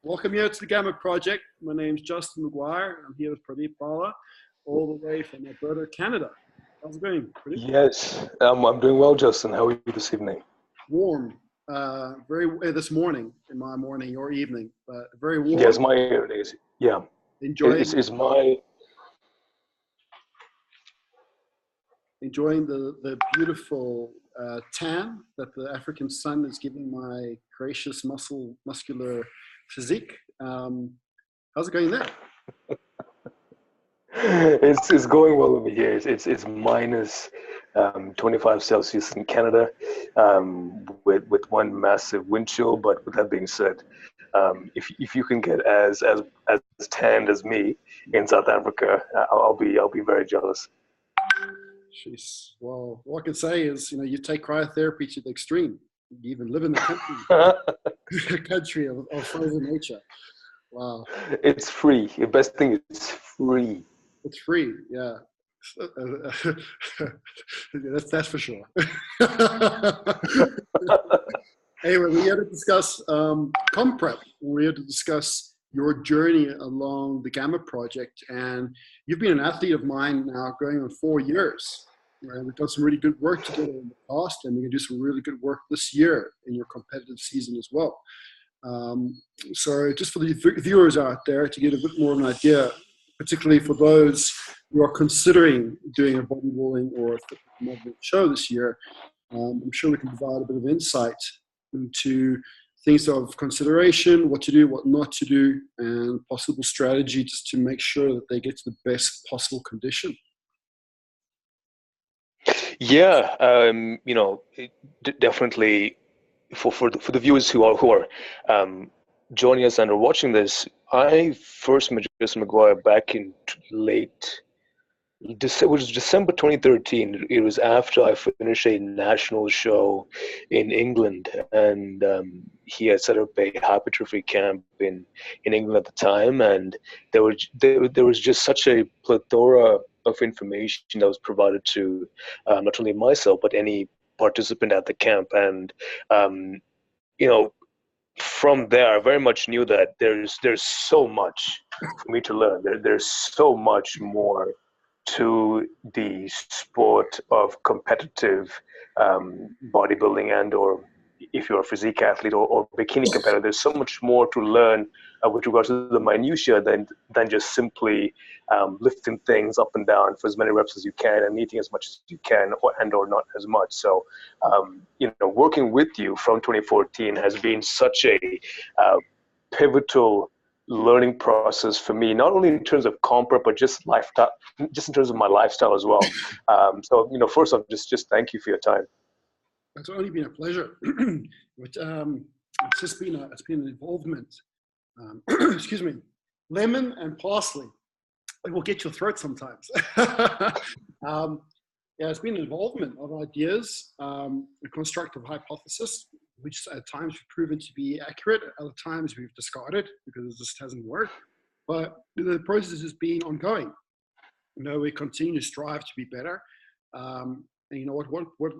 Welcome here to the Gamma Project. My name's Justin McGuire. I'm here with Pradeep Bodybuilding, all the way from Alberta, Canada. How's it going, Pradeep? Yes, I'm doing well, Justin. How are you this evening? Warm. This morning, in my morning or evening, but very warm. Yes, my days. Yeah, Enjoying it's my. enjoying the beautiful tan that the African sun is giving my gracious muscular physique. How's it going there? It's going well over here. It's minus 25 Celsius in Canada, with one massive wind chill. But with that being said, if you can get as tanned as me in South Africa, I'll be very jealous. Jeez. Well, all I can say is, you take cryotherapy to the extreme. You even live in the country of frozen nature. Wow. It's free. The best thing is it's free. It's free, yeah. That's for sure. Anyway, we're here to discuss ComPrep. We're here to discuss your journey along the Gamma Project. And you've been an athlete of mine now going on 4 years. And we've done some really good work together in the past, and we're going to do some really good work this year in your competitive season as well. So just for the viewers out there to get a bit more of an idea, particularly for those who are considering doing a bodybuilding or a fitness modeling show this year, I'm sure we can provide a bit of insight into things of consideration, what to do, what not to do, and possible strategy just to make sure that they get to the best possible condition. Yeah, definitely for the viewers who are joining us and are watching this. I first met Justin McGuire back in it was December 2013. It was after I finished a national show in England, and he had set up a hypertrophy camp in England at the time, and there was just such a plethora of information that was provided to not only myself but any participant at the camp. And from there, I very much knew that there's so much for me to learn. There's so much more to the sport of competitive bodybuilding, and or if you're a physique athlete or bikini competitor, there's so much more to learn with regards to the minutiae than just simply lifting things up and down for as many reps as you can and eating as much as you can, or not as much. So, working with you from 2014 has been such a pivotal learning process for me, not only in terms of ComPrep, but just lifestyle, just in terms of my lifestyle as well. So, first off, just thank you for your time. It's only been a pleasure. It's been an involvement. Excuse me, lemon and parsley. It will get your throat sometimes. It's been an involvement of ideas, a constructive hypothesis, which at times have proven to be accurate, at other times we've discarded because it just hasn't worked. But the process has been ongoing. We continue to strive to be better. And what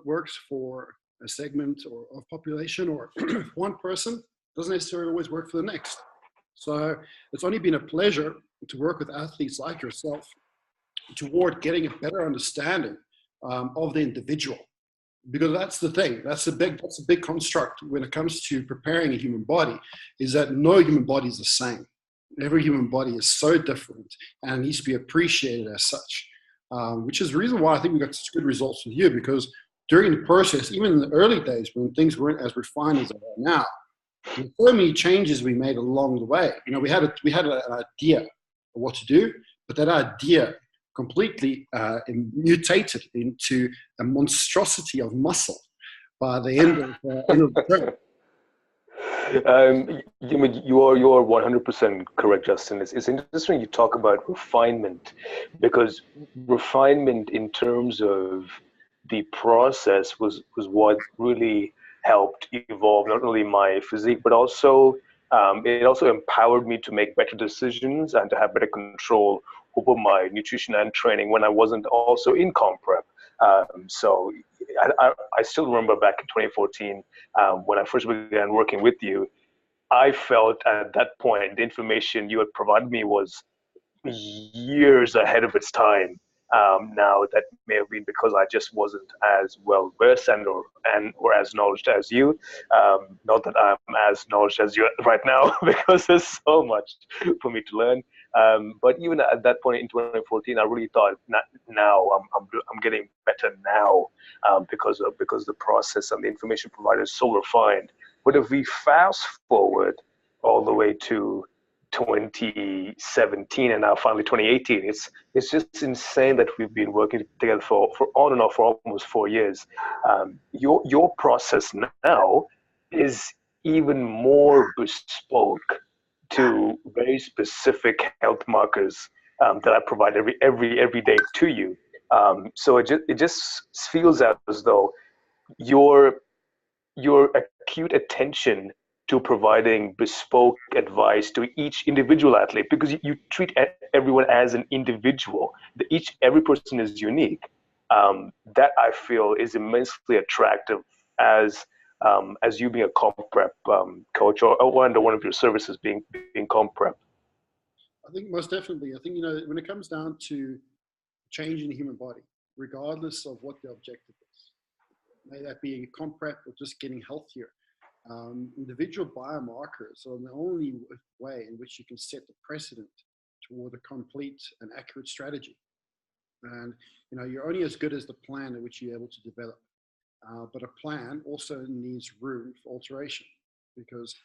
works for a segment of population or one person doesn't necessarily always work for the next. So it's only been a pleasure to work with athletes like yourself toward getting a better understanding of the individual, because that's the thing. That's a big construct when it comes to preparing a human body, is that no human body is the same. Every human body is so different and needs to be appreciated as such, which is the reason why I think we got such good results with you, because during the process, even in the early days when things weren't as refined as they are now, there were so many changes we made along the way. We had an idea of what to do, but that idea completely mutated into a monstrosity of muscle by the end of the term. You are 100% correct, Justin. It's interesting you talk about refinement, because refinement in terms of the process was what really helped evolve not only my physique, but also it also empowered me to make better decisions and to have better control over my nutrition and training when I wasn't also in ComPrep. So I still remember back in 2014 when I first began working with you, I felt at that point, the information you had provided me was years ahead of its time. Now that may have been because I just wasn't as well versed or as knowledge as you. Not that I'm as knowledge as you right now, because there's so much for me to learn. But even at that point in 2014, I really thought now I'm getting better now, because the process and the information provided is so refined. But if we fast forward all the way to 2017 and now finally 2018, it's just insane that we've been working together for on and off for almost 4 years. Your process now is even more bespoke to very specific health markers that I provide every day to you. So it just feels as though your your acute attention to providing bespoke advice to each individual athlete, because you treat everyone as an individual. Every person is unique. That I feel is immensely attractive as you being a comp prep coach, or under one of your services being comp prep. I think most definitely. I think, when it comes down to changing the human body, regardless of what the objective is, may that be comp prep or just getting healthier, individual biomarkers are the only way in which you can set the precedent toward a complete and accurate strategy. And you're only as good as the plan in which you're able to develop. But a plan also needs room for alteration, because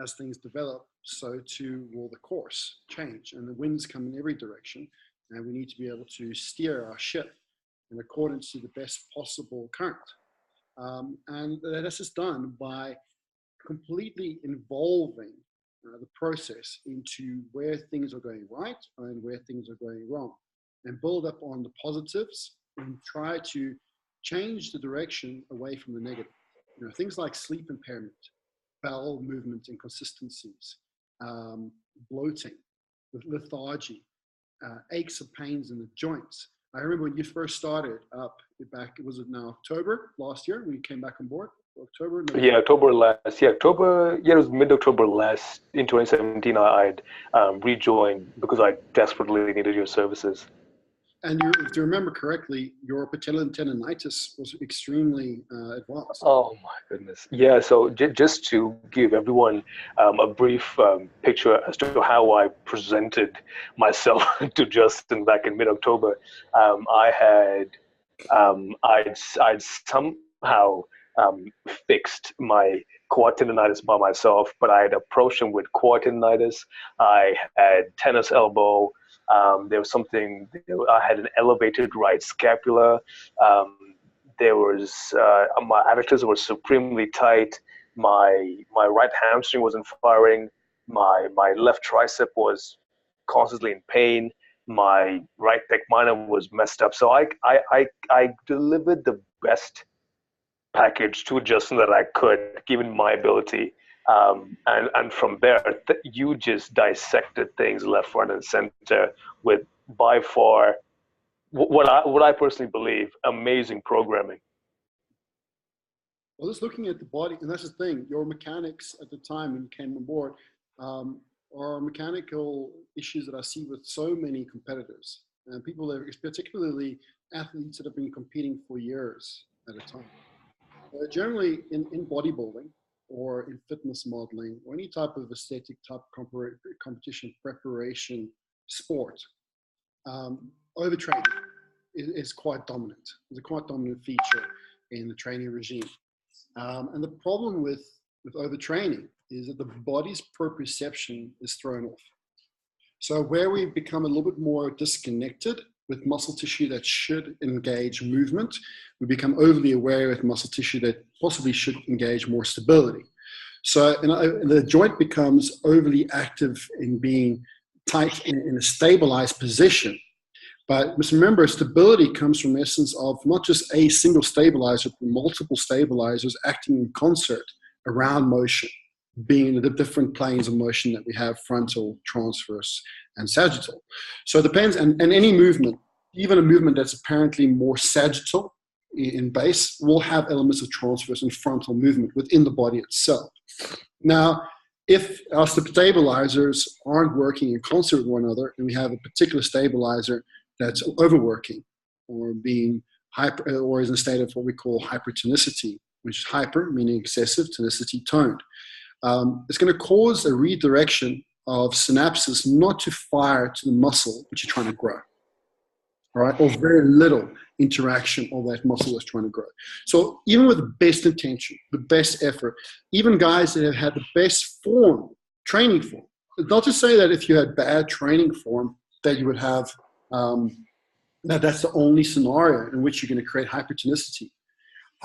as things develop, so too will the course change, and the winds come in every direction, and we need to be able to steer our ship in accordance to the best possible current. And this is done by completely involving the process into where things are going right and where things are going wrong, and build up on the positives and try to change the direction away from the negative. Things like sleep impairment, bowel movement inconsistencies, bloating, with lethargy, aches or pains in the joints. I remember when you first started up back, was it now October last year when you came back on board? October? No. Yeah, October last. Yeah, October. Yeah, it was mid-October last in 2017. I'd rejoined because I desperately needed your services. And if you remember correctly, your patellar tendonitis was extremely advanced. Oh my goodness. Yeah, so just to give everyone a brief picture as to how I presented myself to Justin back in mid-October, I'd somehow fixed my quad tendonitis by myself, but I had approached him with quad tendonitis. I had tennis elbow. There was something, I had an elevated right scapula. There was, my adductors were supremely tight. My right hamstring wasn't firing. My left tricep was constantly in pain. My right pec minor was messed up. So I delivered the best package to Justin that I could, given my ability. And from there, you just dissected things left, right, and center with by far what I personally believe amazing programming. Well, just looking at the body, and that's the thing, your mechanics at the time when you came on board are mechanical issues that I see with so many competitors and people that, particularly athletes that have been competing for years at a time. Generally in bodybuilding or in fitness modeling or any type of aesthetic type competition preparation sport, overtraining is quite dominant. It's a quite dominant feature in the training regime. And the problem with overtraining is that the body's proprioception is thrown off. So where we become a little bit more disconnected with muscle tissue that should engage movement, we become overly aware with muscle tissue that possibly should engage more stability. So the joint becomes overly active in being tight in a stabilized position. But must remember, stability comes from the essence of not just a single stabilizer, but multiple stabilizers acting in concert around motion, being the different planes of motion that we have: frontal, transverse, and sagittal. So it depends, and any movement, even a movement that's apparently more sagittal in base, will have elements of transverse and frontal movement within the body itself. Now, if our stabilizers aren't working in concert with one another, and we have a particular stabilizer that's overworking or being hyper, or is in a state of what we call hypertonicity, which is hyper meaning excessive, tonicity toned, it's going to cause a redirection of synapses not to fire to the muscle which you're trying to grow. All right, or very little interaction of that muscle that's trying to grow. So even with the best intention, the best effort, even guys that have had the best form, training form, not to say that if you had bad training form that you would have, that's the only scenario in which you're going to create hypertonicity.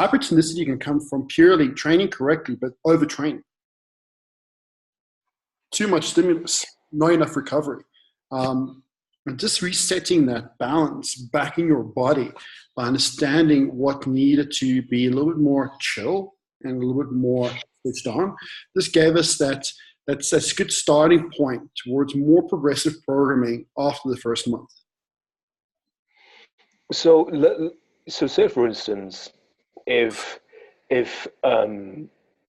Hypertonicity can come from purely training correctly, but overtraining. Too much stimulus, not enough recovery. And just resetting that balance back in your body by understanding what needed to be a little bit more chill and a little bit more switched on. This gave us that's a good starting point towards more progressive programming after the first month. So say for instance, if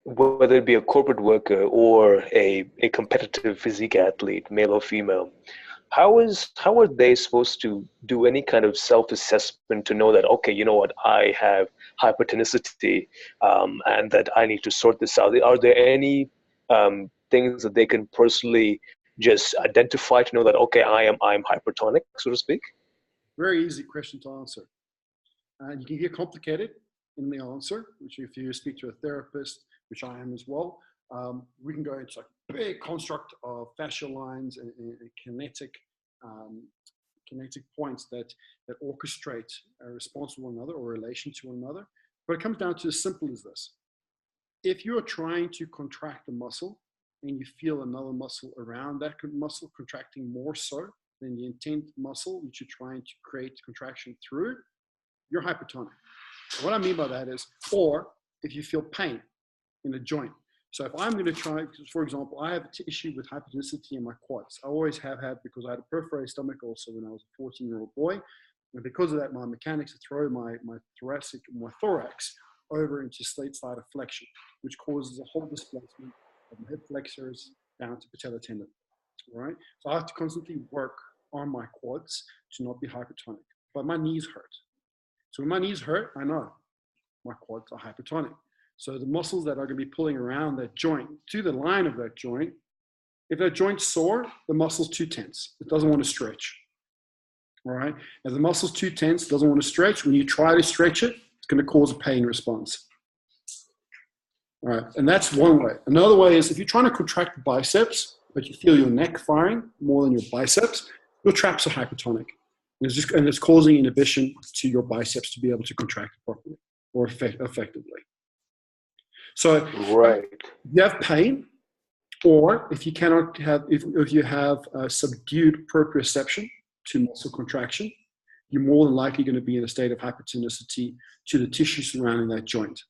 whether it be a corporate worker or a competitive physique athlete, male or female, how are they supposed to do any kind of self-assessment to know that, okay, you know what, I have hypertonicity, and that I need to sort this out? Are there any things that they can personally just identify to know that, okay, I'm hypertonic, so to speak? Very easy question to answer. You can get complicated in the answer, which if you speak to a therapist, which I am as well, we can go into a big construct of fascial lines and kinetic points that orchestrate a response to one another or relation to one another. But it comes down to as simple as this. If you're trying to contract a muscle and you feel another muscle around that muscle contracting more so than the intent muscle which you're trying to create contraction through, you're hypertonic. What I mean by that is, or if you feel pain in a joint. So if I'm going to try, for example, I have an issue with hypertonicity in my quads. I always have had, because I had a perforated stomach also when I was a 14-year-old boy. And because of that, my mechanics to throw my thorax over into slate-side flexion, which causes a whole displacement of my hip flexors down to patella tendon. All right? So I have to constantly work on my quads to not be hypertonic. But my knees hurt. So when my knees hurt, I know my quads are hypertonic. So the muscles that are going to be pulling around that joint to the line of that joint, if that joint's sore, the muscle's too tense. It doesn't want to stretch. All right? If the muscle's too tense, it doesn't want to stretch. When you try to stretch it, it's going to cause a pain response. All right? And that's one way. Another way is if you're trying to contract the biceps, but you feel your neck firing more than your biceps, your traps are hypertonic. And it's causing inhibition to your biceps to be able to contract properly or effectively. So right. If you have pain, or if you cannot have, if you have a subdued proprioception to muscle contraction, you're more than likely going to be in a state of hypertonicity to the tissue surrounding that joint.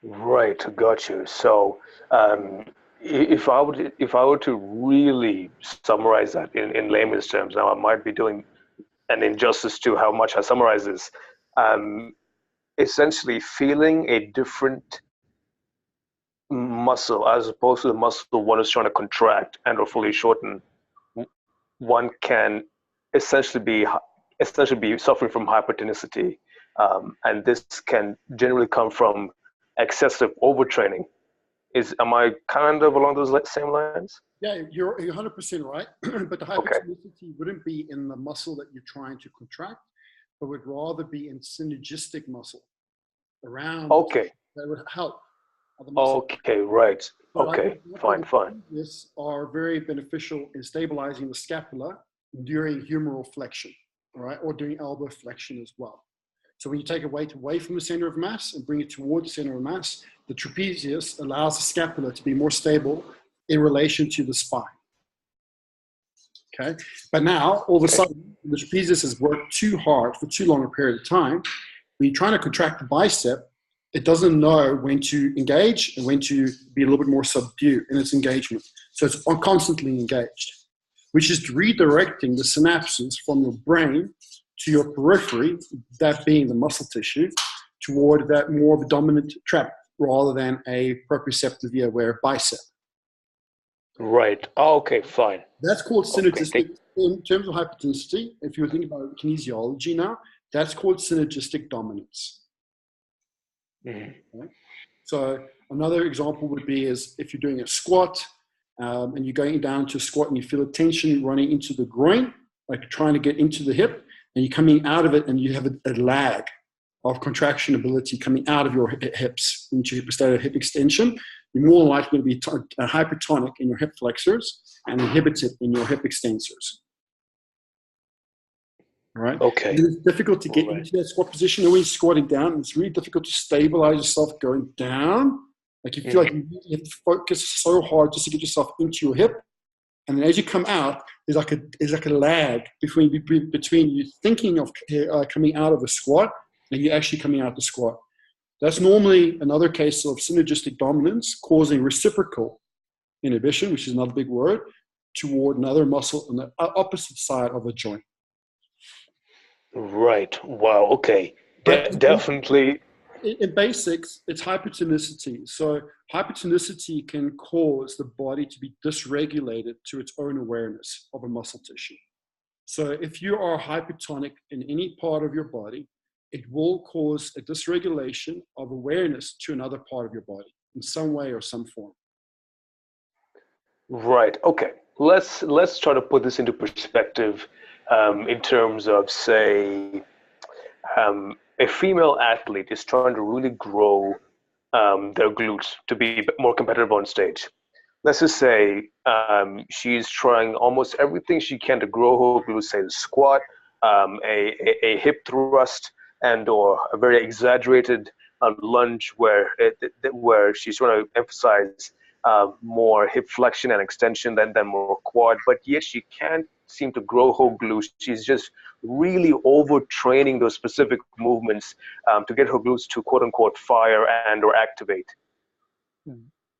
Right, got you. So if I were to really summarize that in layman's terms, now I might be doing an injustice to how much I summarize this. Essentially feeling a different muscle as opposed to the muscle one is trying to contract and or fully shorten, one can essentially be suffering from hypertonicity, and this can generally come from excessive overtraining. Am I kind of along those same lines? Yeah, you're 100% right. But the hypertonicity wouldn't be in the muscle that you're trying to contract, but would rather be in synergistic muscle around. Okay. That would help. Okay, right. So okay, fine. This are very beneficial in stabilizing the scapula during humeral flexion, all right, or during elbow flexion as well. So when you take a weight away from the center of mass and bring it towards the center of mass, the trapezius allows the scapula to be more stable in relation to the spine. Okay, but now all of a sudden the trapezius has worked too hard for too long a period of time. When you're trying to contract the bicep, it doesn't know when to engage and when to be a little bit more subdued in its engagement. So it's constantly engaged, which is redirecting the synapses from your brain to your periphery, that being the muscle tissue, toward that more of a dominant trap rather than a proprioceptive via where bicep. Right. Oh, okay, fine. That's called Okay. synergistic. In terms of hypertonicity, if you're thinking about kinesiology now, that's called synergistic dominance. Okay? So another example would be is if you're doing a squat and you're going down to a squat and you feel a tension running into the groin, like trying to get into the hip, and you're coming out of it and you have a lag of contraction ability coming out of your hips into a state of hip extension, you're more likely to be hypertonic in your hip flexors and inhibited in your hip extensors. All right. Okay. It's difficult to get into that squat position. And when you're squatting down, it's really difficult to stabilize yourself going down. Like you feel like you have to focus so hard just to get yourself into your hip. And then as you come out, there's like a lag between you thinking of coming out of a squat and you actually coming out the squat. That's normally another case of synergistic dominance causing reciprocal inhibition, which is another big word, toward another muscle on the opposite side of a joint. Right. Wow. Okay. Definitely. In basics, it's hypertonicity. So hypertonicity can cause the body to be dysregulated to its own awareness of a muscle tissue. So if you are hypertonic in any part of your body, it will cause a dysregulation of awareness to another part of your body in some way or some form. Right. Okay. Let's try to put this into perspective in terms of, say, a female athlete is trying to really grow their glutes to be more competitive on stage. Let's just say she's trying almost everything she can to grow her glutes, say the squat, a hip thrust, and or a very exaggerated lunge where she's trying to emphasize more hip flexion and extension than more quad, but yet she can't seem to grow her glutes. She's just really overtraining those specific movements to get her glutes to quote unquote fire and or activate.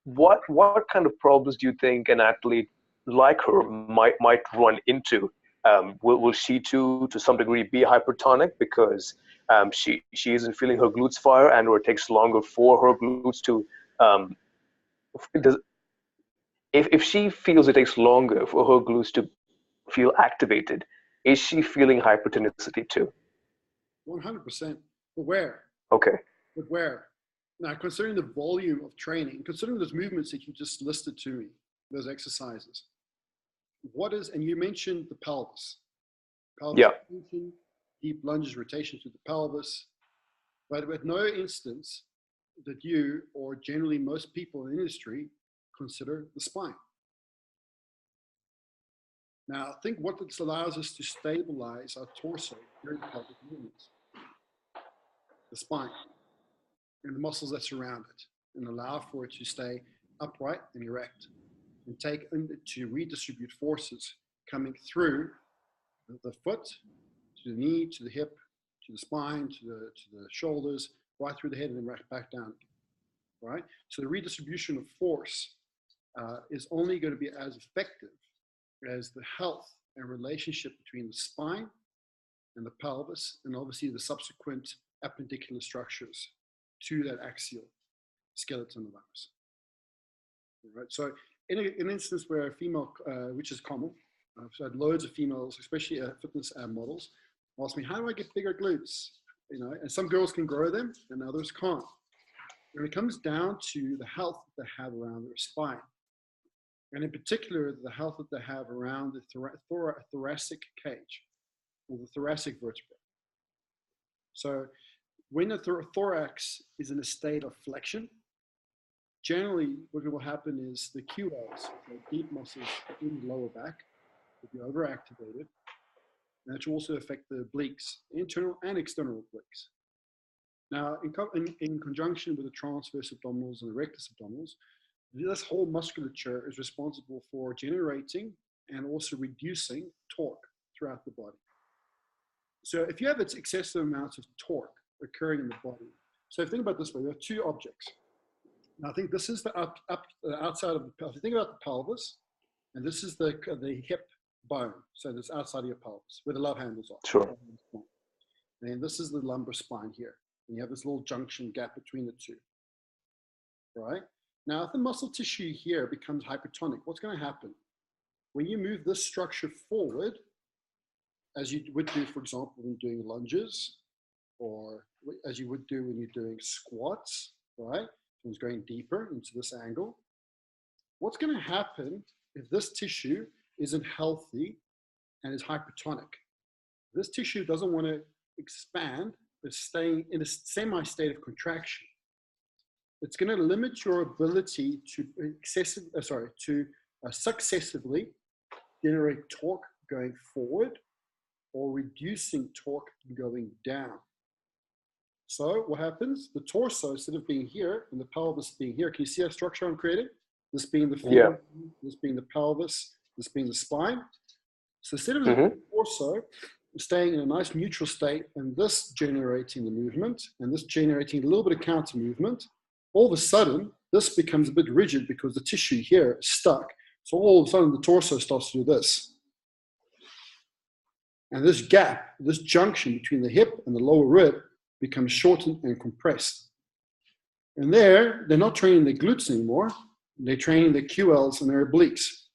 What kind of problems do you think an athlete like her might run into? Will she to some degree be hypertonic because she isn't feeling her glutes fire, and or it takes longer for her glutes to if she feels it takes longer for her glutes to feel activated, is she feeling hypertonicity too? 100%. But where? Okay. But where? Now, considering the volume of training, considering those movements that you just listed to me, those exercises, and you mentioned the pelvis. Pelvis extension, deep lunges, rotation through the pelvis. But at no instance that you, or generally most people in the industry, consider the spine. Now, think what this allows us to stabilize our torso during pelvic movements. The spine and the muscles that surround it, and allow for it to stay upright and erect, and to redistribute forces coming through the foot, to the knee, to the hip, to the spine, to the shoulders, right through the head, and then right back down. Right? So the redistribution of force is only going to be as effective as the health and relationship between the spine and the pelvis, and obviously the subsequent appendicular structures to that axial skeleton of ours. Right? So in an instance where a female, which is common, I've had loads of females, especially fitness models, ask me, how do I get bigger glutes? And some girls can grow them and others can't. When it comes down to the health that they have around their spine, and in particular, the health that they have around the thoracic cage, or the thoracic vertebra. So when the thorax is in a state of flexion, generally what will happen is the QLs, the deep muscles in the lower back, will be overactivated. And that will also affect the obliques, internal and external obliques. Now, in conjunction with the transverse abdominals and the rectus abdominals, this whole musculature is responsible for generating and also reducing torque throughout the body. So if you have excessive amounts of torque occurring in the body, so think about it this way, we have two objects. Now I think this is the outside of the pelvis. If you think about the pelvis, and this is the hip bone, so that's outside of your pelvis, where the love handles are. Sure. And this is the lumbar spine here. And you have this little junction gap between the two. right? Now, if the muscle tissue here becomes hypertonic, what's going to happen? When you move this structure forward, as you would do, for example, when doing lunges, or as you would do when you're doing squats, right? It's going deeper into this angle. What's going to happen if this tissue isn't healthy and is hypertonic? This tissue doesn't want to expand, but staying in a semi-state of contraction. It's going to limit your ability to successively generate torque going forward or reducing torque going down. So what happens? The torso, instead of being here and the pelvis being here, can you see that structure I'm creating? This being the femur, this being the pelvis, this being the spine. So instead of the torso staying in a nice neutral state and this generating the movement and this generating a little bit of counter movement, all of a sudden this becomes a bit rigid because the tissue here is stuck. So all of a sudden the torso starts to do this. And this gap, this junction between the hip and the lower rib becomes shortened and compressed. And there, they're not training their glutes anymore. They're training their QLs and their obliques.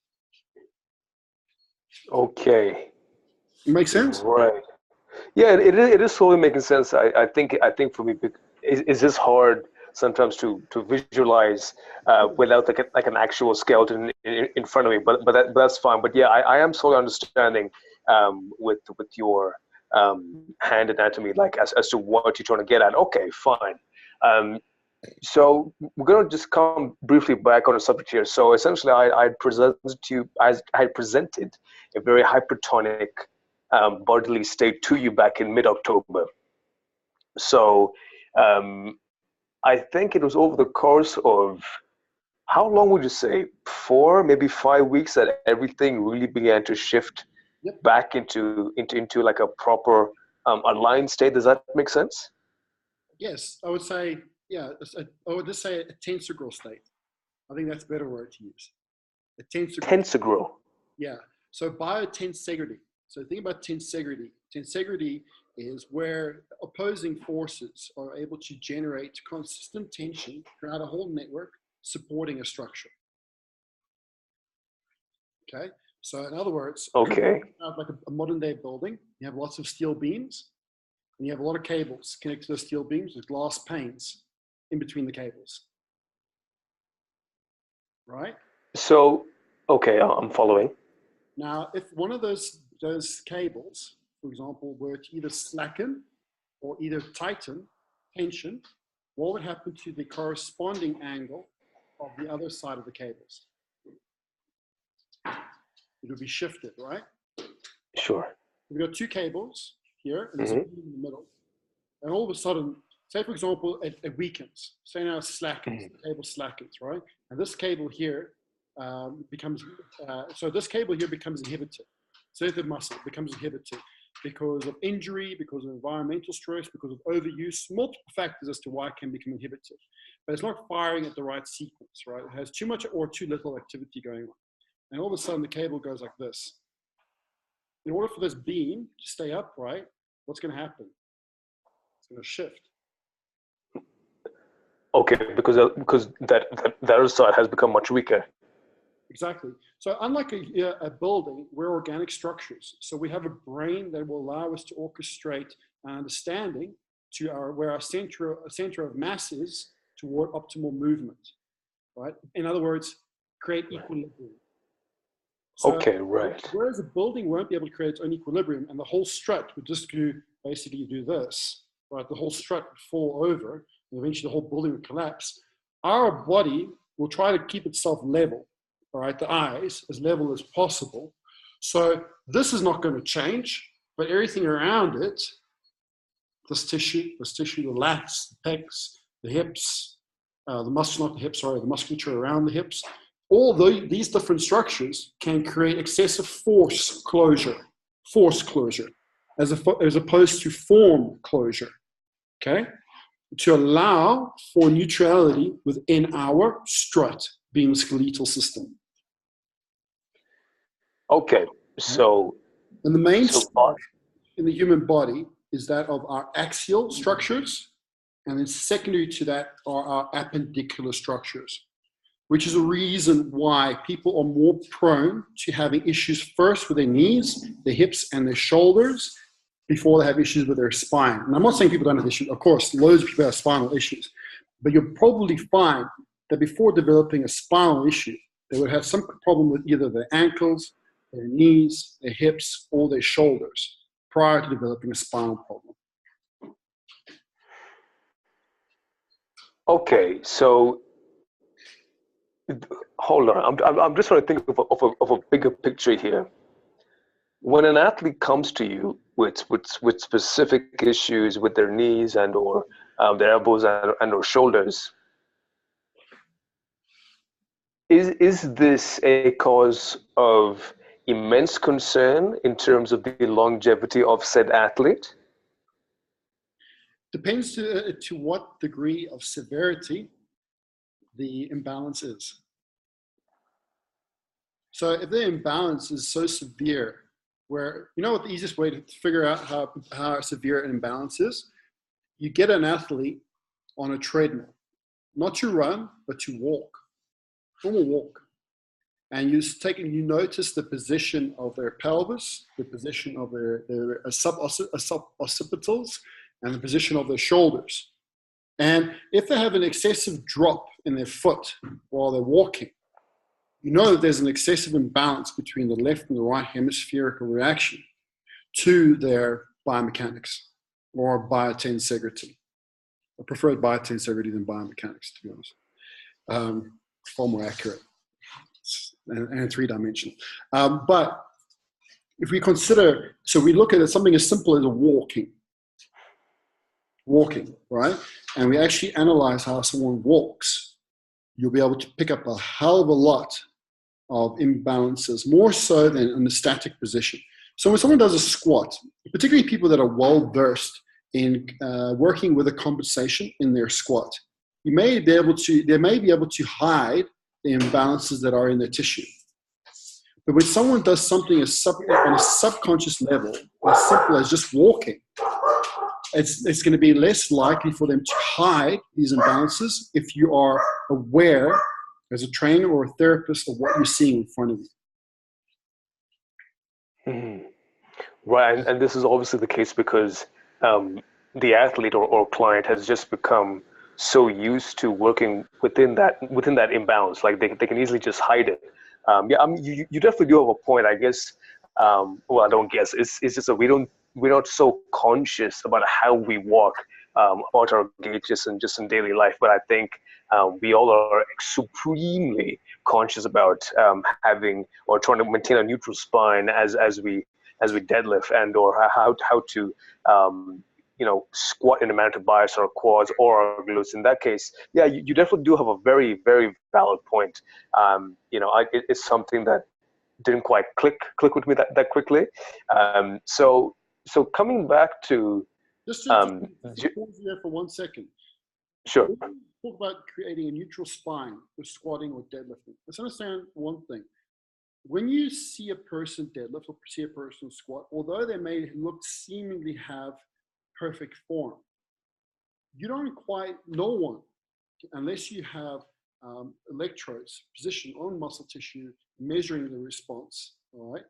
Okay. Make sense? Right. Yeah, it is totally making sense. I think for me, is this hard sometimes to visualize without like an actual skeleton in front of me, but that's fine. But yeah, I am slowly understanding with your hand anatomy, like as to what you're trying to get at. Okay, fine. So we're gonna just come briefly back on the subject here. So essentially, I presented a very hypertonic bodily state to you back in mid-October. So I think it was over the course of, how long would you say, 4, maybe 5 weeks, that everything really began to shift back into like a proper aligned state. Does that make sense? Yes, I would say, yeah, I would just say a tensegrowth state. I think that's a better word to use. A tensegrowth. Yeah. So biotensegrity. So think about tensegrity. Tensegrity is where opposing forces are able to generate consistent tension throughout a whole network supporting a structure. Okay. So in other words, okay, you have like a modern day building, you have lots of steel beams, and you have a lot of cables connected to the steel beams with glass panes in between the cables. Right? So, okay, I'm following. Now, if one of those cables, for example, were to either slacken or either tighten tension, what would happen to the corresponding angle of the other side of the cables? It would be shifted, right? Sure. We've got two cables here, and there's a beam in the middle. And all of a sudden, say for example, it weakens. Say now it slackens, the cable slackens, right? And this cable here becomes inhibited. So the muscle becomes inhibited because of injury, because of environmental stress, because of overuse, multiple factors as to why it can become inhibited. But it's not firing at the right sequence, right? It has too much or too little activity going on. And all of a sudden the cable goes like this. In order for this beam to stay upright, what's going to happen? It's going to shift. Okay, because that other side has become much weaker. Exactly. So unlike a building, we're organic structures. So we have a brain that will allow us to orchestrate understanding to where our center of mass is toward optimal movement, right? In other words, create equilibrium. So, okay, right. Whereas a building won't be able to create its own equilibrium, and the whole strut would just basically do this, right? The whole strut would fall over, and eventually the whole building would collapse. Our body will try to keep itself level, all right? The eyes as level as possible. So this is not going to change, but everything around it, this tissue, the lats, the pecs, the hips, the musculature around the hips, all these different structures can create excessive force closure, as opposed to form closure, okay? To allow for neutrality within our strut, being the skeletal system. Okay, so... And the main strut in the human body is that of our axial structures And then secondary to that are our appendicular structures, which is a reason why people are more prone to having issues first with their knees, their hips, and their shoulders before they have issues with their spine. And I'm not saying people don't have issues. Of course, loads of people have spinal issues. But you'll probably find that before developing a spinal issue, they would have some problem with either their ankles, their knees, their hips, or their shoulders prior to developing a spinal problem. Okay, so hold on. I'm just trying to think of a bigger picture here. When an athlete comes to you with specific issues with their knees and or their elbows and or shoulders, is this a cause of immense concern in terms of the longevity of said athlete? Depends to what degree of severity the imbalance is. So if the imbalance is so severe where, you know what the easiest way to figure out how severe an imbalance is? You get an athlete on a treadmill, not to run, but to walk, normal walk. And you notice the position of their pelvis, the position of their suboccipitals, and the position of their shoulders. And if they have an excessive drop in their foot while they're walking, you know that there's an excessive imbalance between the left and the right hemispherical reaction to their biomechanics or biotensegrity. I prefer biotensegrity than biomechanics, to be honest. Far more accurate and three-dimensional. But if we consider, so we look at something as simple as a walking, right? And we actually analyze how someone walks, you'll be able to pick up a hell of a lot of imbalances, more so than in the static position. So when someone does a squat, particularly people that are well-versed in working with a compensation in their squat, they may be able to hide the imbalances that are in their tissue. But when someone does something on a subconscious level, as simple as just walking, it's going to be less likely for them to hide these imbalances if you are aware as a trainer or a therapist of what you're seeing in front of you. Mm-hmm. Right, and this is obviously the case because the athlete or client has just become so used to working within that imbalance, like they can easily just hide it. You definitely do have a point, I guess. Well, I don't guess. It's just that we're not so conscious about how we walk, about our gait just in daily life. But I think we all are supremely conscious about having or trying to maintain a neutral spine as we deadlift and or how to squat in a manner to bias our quads or our glutes. In that case, yeah, you definitely do have a very, very valid point. It's something that didn't quite click with me that quickly. So coming back to just to pause here for 1 second. Sure. When we talk about creating a neutral spine with squatting or deadlifting, let's understand one thing. When you see a person deadlift or see a person squat, although they may seemingly have perfect form, you don't quite, no one, unless you have electrodes positioned on muscle tissue, measuring the response, all right?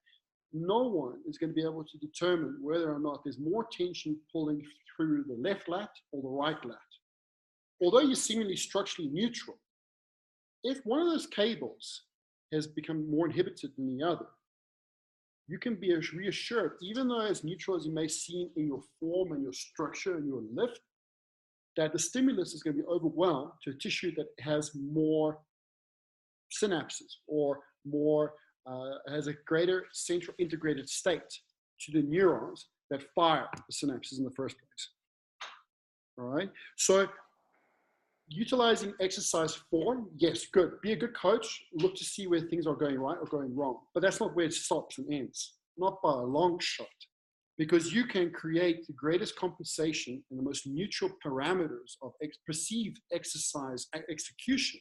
No one is going to be able to determine whether or not there's more tension pulling through the left lat or the right lat. Although you're seemingly structurally neutral, if one of those cables has become more inhibited than the other, you can be reassured, even though as neutral as you may seem in your form and your structure and your lift, that the stimulus is going to be overwhelmed to a tissue that has more synapses or more has a greater central integrated state to the neurons that fire the synapses in the first place. All right. So utilizing exercise form, yes, good. Be a good coach. Look to see where things are going right or going wrong. But that's not where it stops and ends. Not by a long shot. Because you can create the greatest compensation in the most neutral parameters of perceived exercise execution.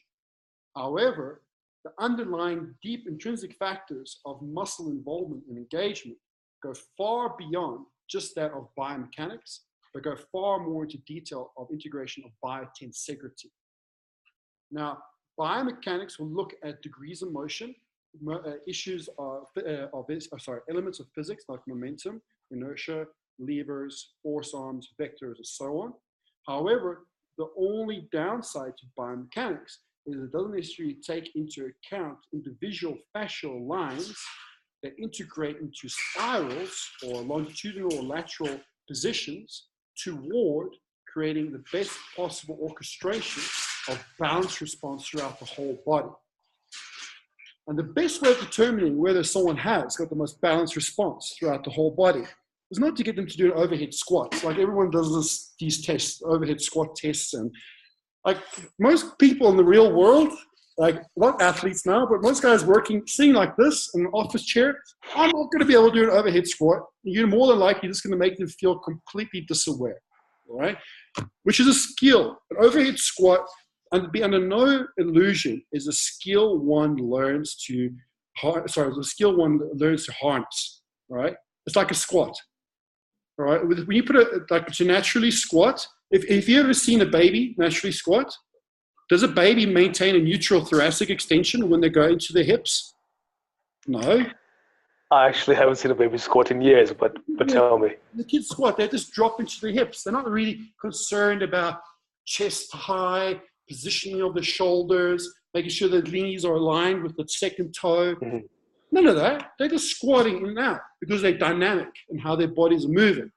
However, the underlying deep intrinsic factors of muscle involvement and engagement go far beyond just that of biomechanics but go far more into detail of integration of biotensegrity. Now, biomechanics will look at degrees of motion, issues of elements of physics like momentum, inertia, levers, force arms, vectors, and so on. However, the only downside to biomechanics is it doesn't necessarily take into account individual fascial lines that integrate into spirals or longitudinal or lateral positions toward creating the best possible orchestration of balance response throughout the whole body. And the best way of determining whether someone has got the most balanced response throughout the whole body is not to get them to do an overhead squat. Like everyone does these tests, overhead squat tests, and like most people in the real world, like not athletes now, but most guys working, sitting like this in an office chair, I'm not going to be able to do an overhead squat. You're more than likely just going to make them feel completely disaware, all right? Which is a skill. An overhead squat, and be under no illusion, is a skill one learns to harness, all right? It's like a squat, all right? When you put it, like to naturally squat, if you've ever seen a baby naturally squat, does a baby maintain a neutral thoracic extension when they go into their hips? No. I actually haven't seen a baby squat in years, but tell me. The kids squat, they just drop into their hips. They're not really concerned about chest high, positioning of the shoulders, making sure the knees are aligned with the second toe. Mm-hmm. None of that. They're just squatting in and out because they're dynamic in how their bodies are moving.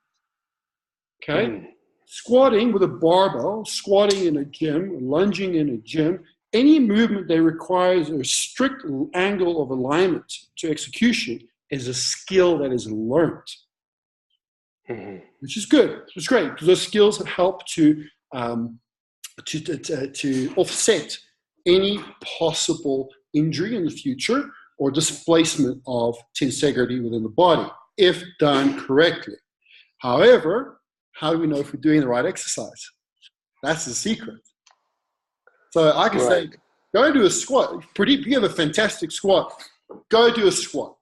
Okay? Mm. Squatting with a barbell, squatting in a gym, lunging in a gym, any movement that requires a strict angle of alignment to execution is a skill that is learned, which is good. It's great because those skills help to offset any possible injury in the future or displacement of tensegrity within the body if done correctly. However, how do we know if we're doing the right exercise? That's the secret. So I can say, go do a squat. Pradeep, you have a fantastic squat. Go do a squat.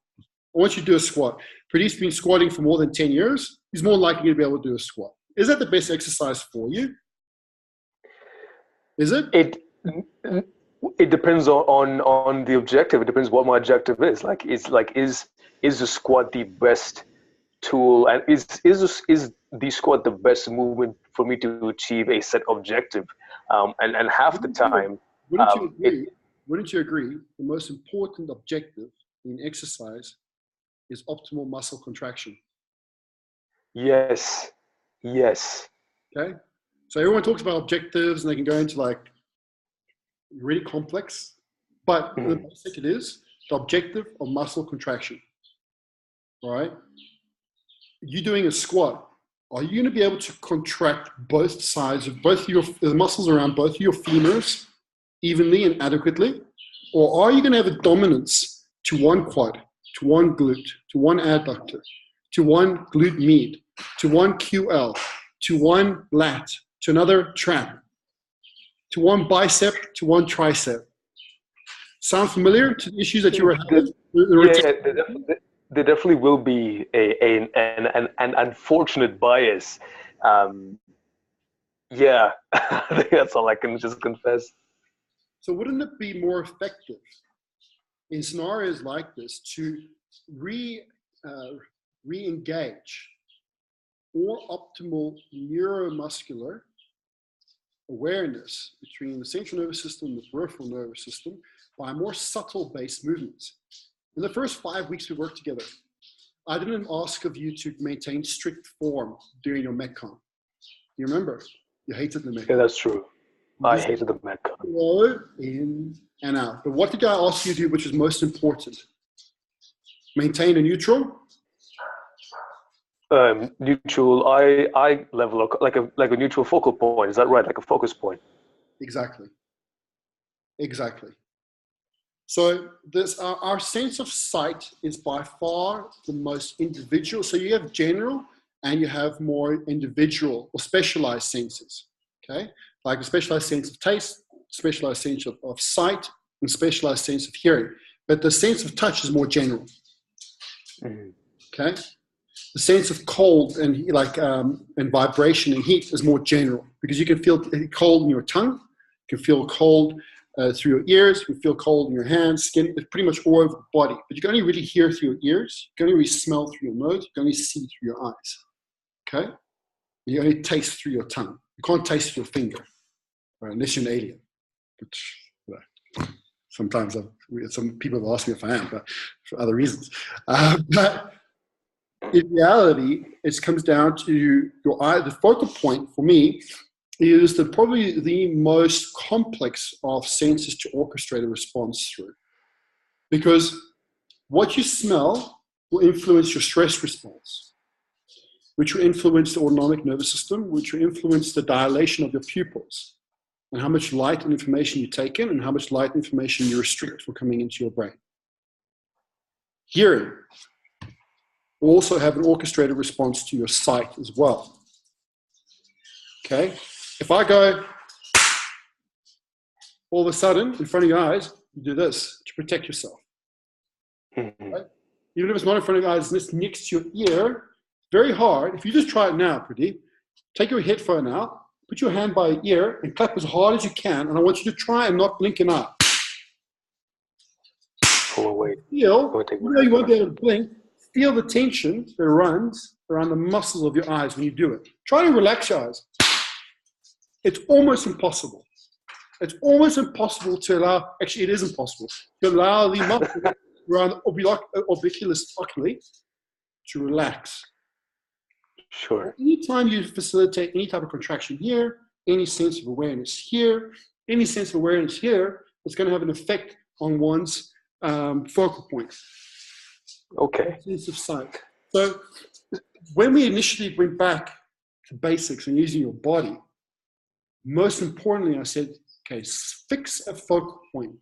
Once you do a squat, Pradeep's been squatting for more than 10 years. He's more likely to be able to do a squat. Is that the best exercise for you? Is it? It depends on the objective. It depends what my objective is. Is the squat the best tool, and is the squat the best movement for me to achieve a set objective? And half the time, wouldn't you agree? The most important objective in exercise is optimal muscle contraction. Yes. Okay. So everyone talks about objectives, and they can go into like really complex, but the basic it is the objective of muscle contraction. All right. You doing a squat, are you going to be able to contract both sides of the muscles around both of your femurs evenly and adequately? Or are you going to have a dominance to one quad, to one glute, to one adductor, to one glute med, to one QL, to one lat, to another trap, to one bicep, to one tricep? Sound familiar to the issues that you were having? There definitely will be an unfortunate bias. I think that's all I can just confess. So wouldn't it be more effective in scenarios like this to re-engage more optimal neuromuscular awareness between the central nervous system and the peripheral nervous system by more subtle based movements? In the first 5 weeks we worked together, I didn't ask of you to maintain strict form during your Metcon. You remember? You hated the Metcon. Yeah, that's true. I hated the Metcon. Flow in and out. But what did I ask you to do, which is most important? Maintain a neutral? Neutral eye level, like a neutral focal point. Is that right? Like a focus point? Exactly. So our sense of sight is by far the most individual. So you have general and you have more individual or specialized senses, okay? Like a specialized sense of taste, specialized sense of sight, and specialized sense of hearing. But the sense of touch is more general, okay? the sense of cold and and vibration and heat is more general, because you can feel cold in your tongue, you can feel cold through your ears, you can feel cold in your hands, skin. It's pretty much all over the body, but you can only really hear through your ears, you can only really smell through your nose, you can only see through your eyes. Okay, you only taste through your tongue. You can't taste with your finger, right? Unless you're an alien, which sometimes some people have asked me if I am, but for other reasons. But in reality, it comes down to your eye. The focal point for me is probably the most complex of senses to orchestrate a response through. Because what you smell will influence your stress response, which will influence the autonomic nervous system, which will influence the dilation of your pupils, and how much light and information you take in, and how much light and information you restrict from coming into your brain. Hearing will also have an orchestrated response to your sight as well. Okay? If I go, all of a sudden, in front of your eyes, you do this to protect yourself. Right? Even if it's not in front of your eyes, it's next to your ear, very hard. If you just try it now, Pradeep, take your headphone out, put your hand by your ear, and clap as hard as you can, and I want you to try and not blink an eye. Pull away. Feel, even though you won't be able to blink, feel the tension that runs around the muscles of your eyes when you do it. Try to relax your eyes. It's almost impossible. It's almost impossible to allow, actually it is impossible, to allow the muscles around the orbicularis oculi to relax. Sure. Anytime you facilitate any type of contraction here, any sense of awareness here, any sense of awareness here, it's going to have an effect on one's focal point. Okay. Sense of sight. So when we initially went back to basics and using your body, most importantly, I said, okay, fix a focal point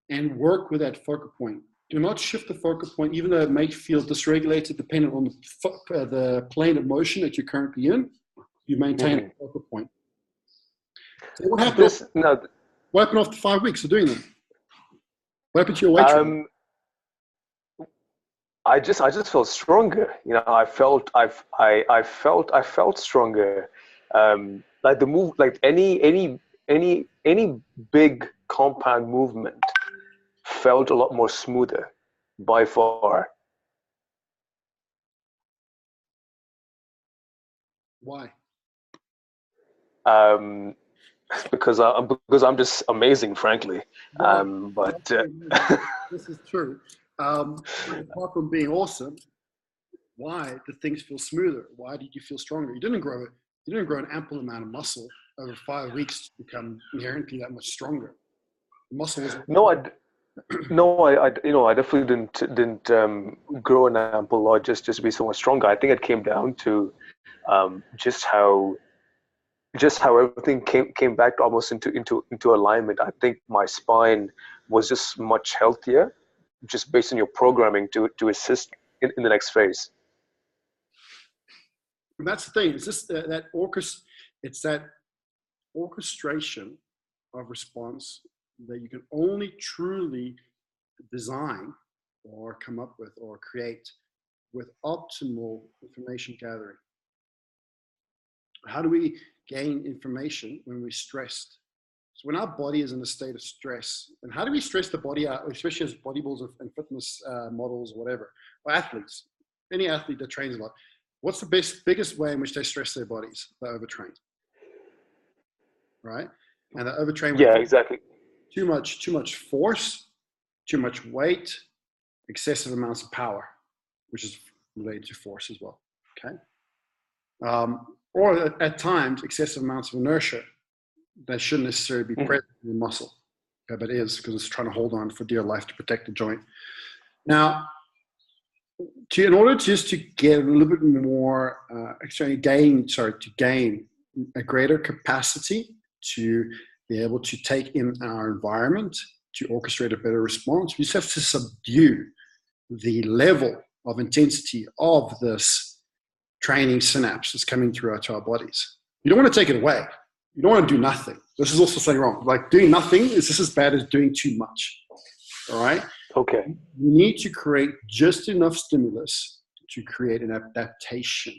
and work with that focal point. Do not shift the focal point, even though it may feel dysregulated, depending on the plane of motion that you're currently in. You maintain a focal point. So what happened? What happened after 5 weeks of doing that? What happened to your weight training? I just felt stronger. You know, I felt stronger. Like the move, like any big compound movement felt a lot more smoother by far. Why? Because I'm just amazing, frankly. But this is true. Apart from being awesome, why did things feel smoother? Why did you feel stronger? You didn't grow an ample amount of muscle over 5 weeks to become inherently that much stronger. The muscle was I definitely didn't grow an ample lot just to be so much stronger. I think it came down to just how everything came back almost into alignment. I think my spine was just much healthier, just based on your programming to assist in the next phase. And that's the thing. It's just that orchestration of response that you can only truly design or come up with or create with optimal information gathering. How do we gain information when we're stressed? So when our body is in a state of stress, and how do we stress the body out, especially as bodybuilders and fitness models or whatever, or athletes, any athlete that trains a lot, what's the biggest way in which they stress their bodies? They overtrain, right? And they overtrain. Yeah, exactly. Too much force, too much weight, excessive amounts of power, which is related to force as well. Okay. Or at times, excessive amounts of inertia that shouldn't necessarily be present in the muscle, okay, but it is, because it's trying to hold on for dear life to protect the joint. Now, in order just to get a little bit more, to gain a greater capacity to be able to take in our environment, to orchestrate a better response, we just have to subdue the level of intensity of this training synapse that's coming through our bodies. You don't want to take it away. You don't want to do nothing. This is also something wrong. Like, doing nothing is just as bad as doing too much. All right? Okay. You need to create just enough stimulus to create an adaptation.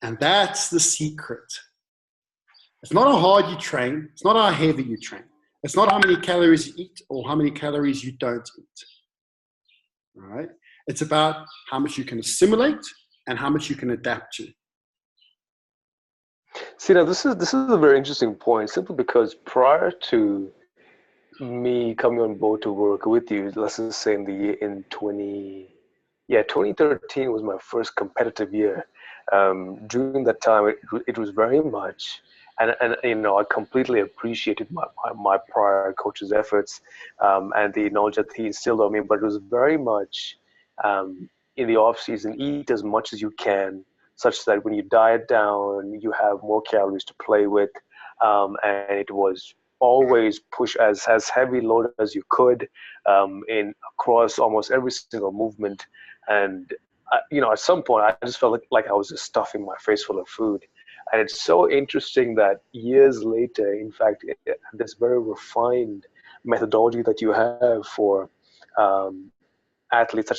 And that's the secret. It's not how hard you train. It's not how heavy you train. It's not how many calories you eat or how many calories you don't eat. All right? It's about how much you can assimilate and how much you can adapt to. See, now this is a very interesting point, simply because prior to me coming on board to work with you, let's just say in 2013 was my first competitive year. During that time, it was very much, and you know, I completely appreciated my prior coach's efforts and the knowledge that he instilled on me. But it was very much in the off season, eat as much as you can, such that when you diet down, you have more calories to play with, and it was always push as heavy load as you could in across almost every single movement. And you know, at some point, I just felt like I was just stuffing my face full of food. And it's so interesting that years later, in fact, this very refined methodology that you have for athletes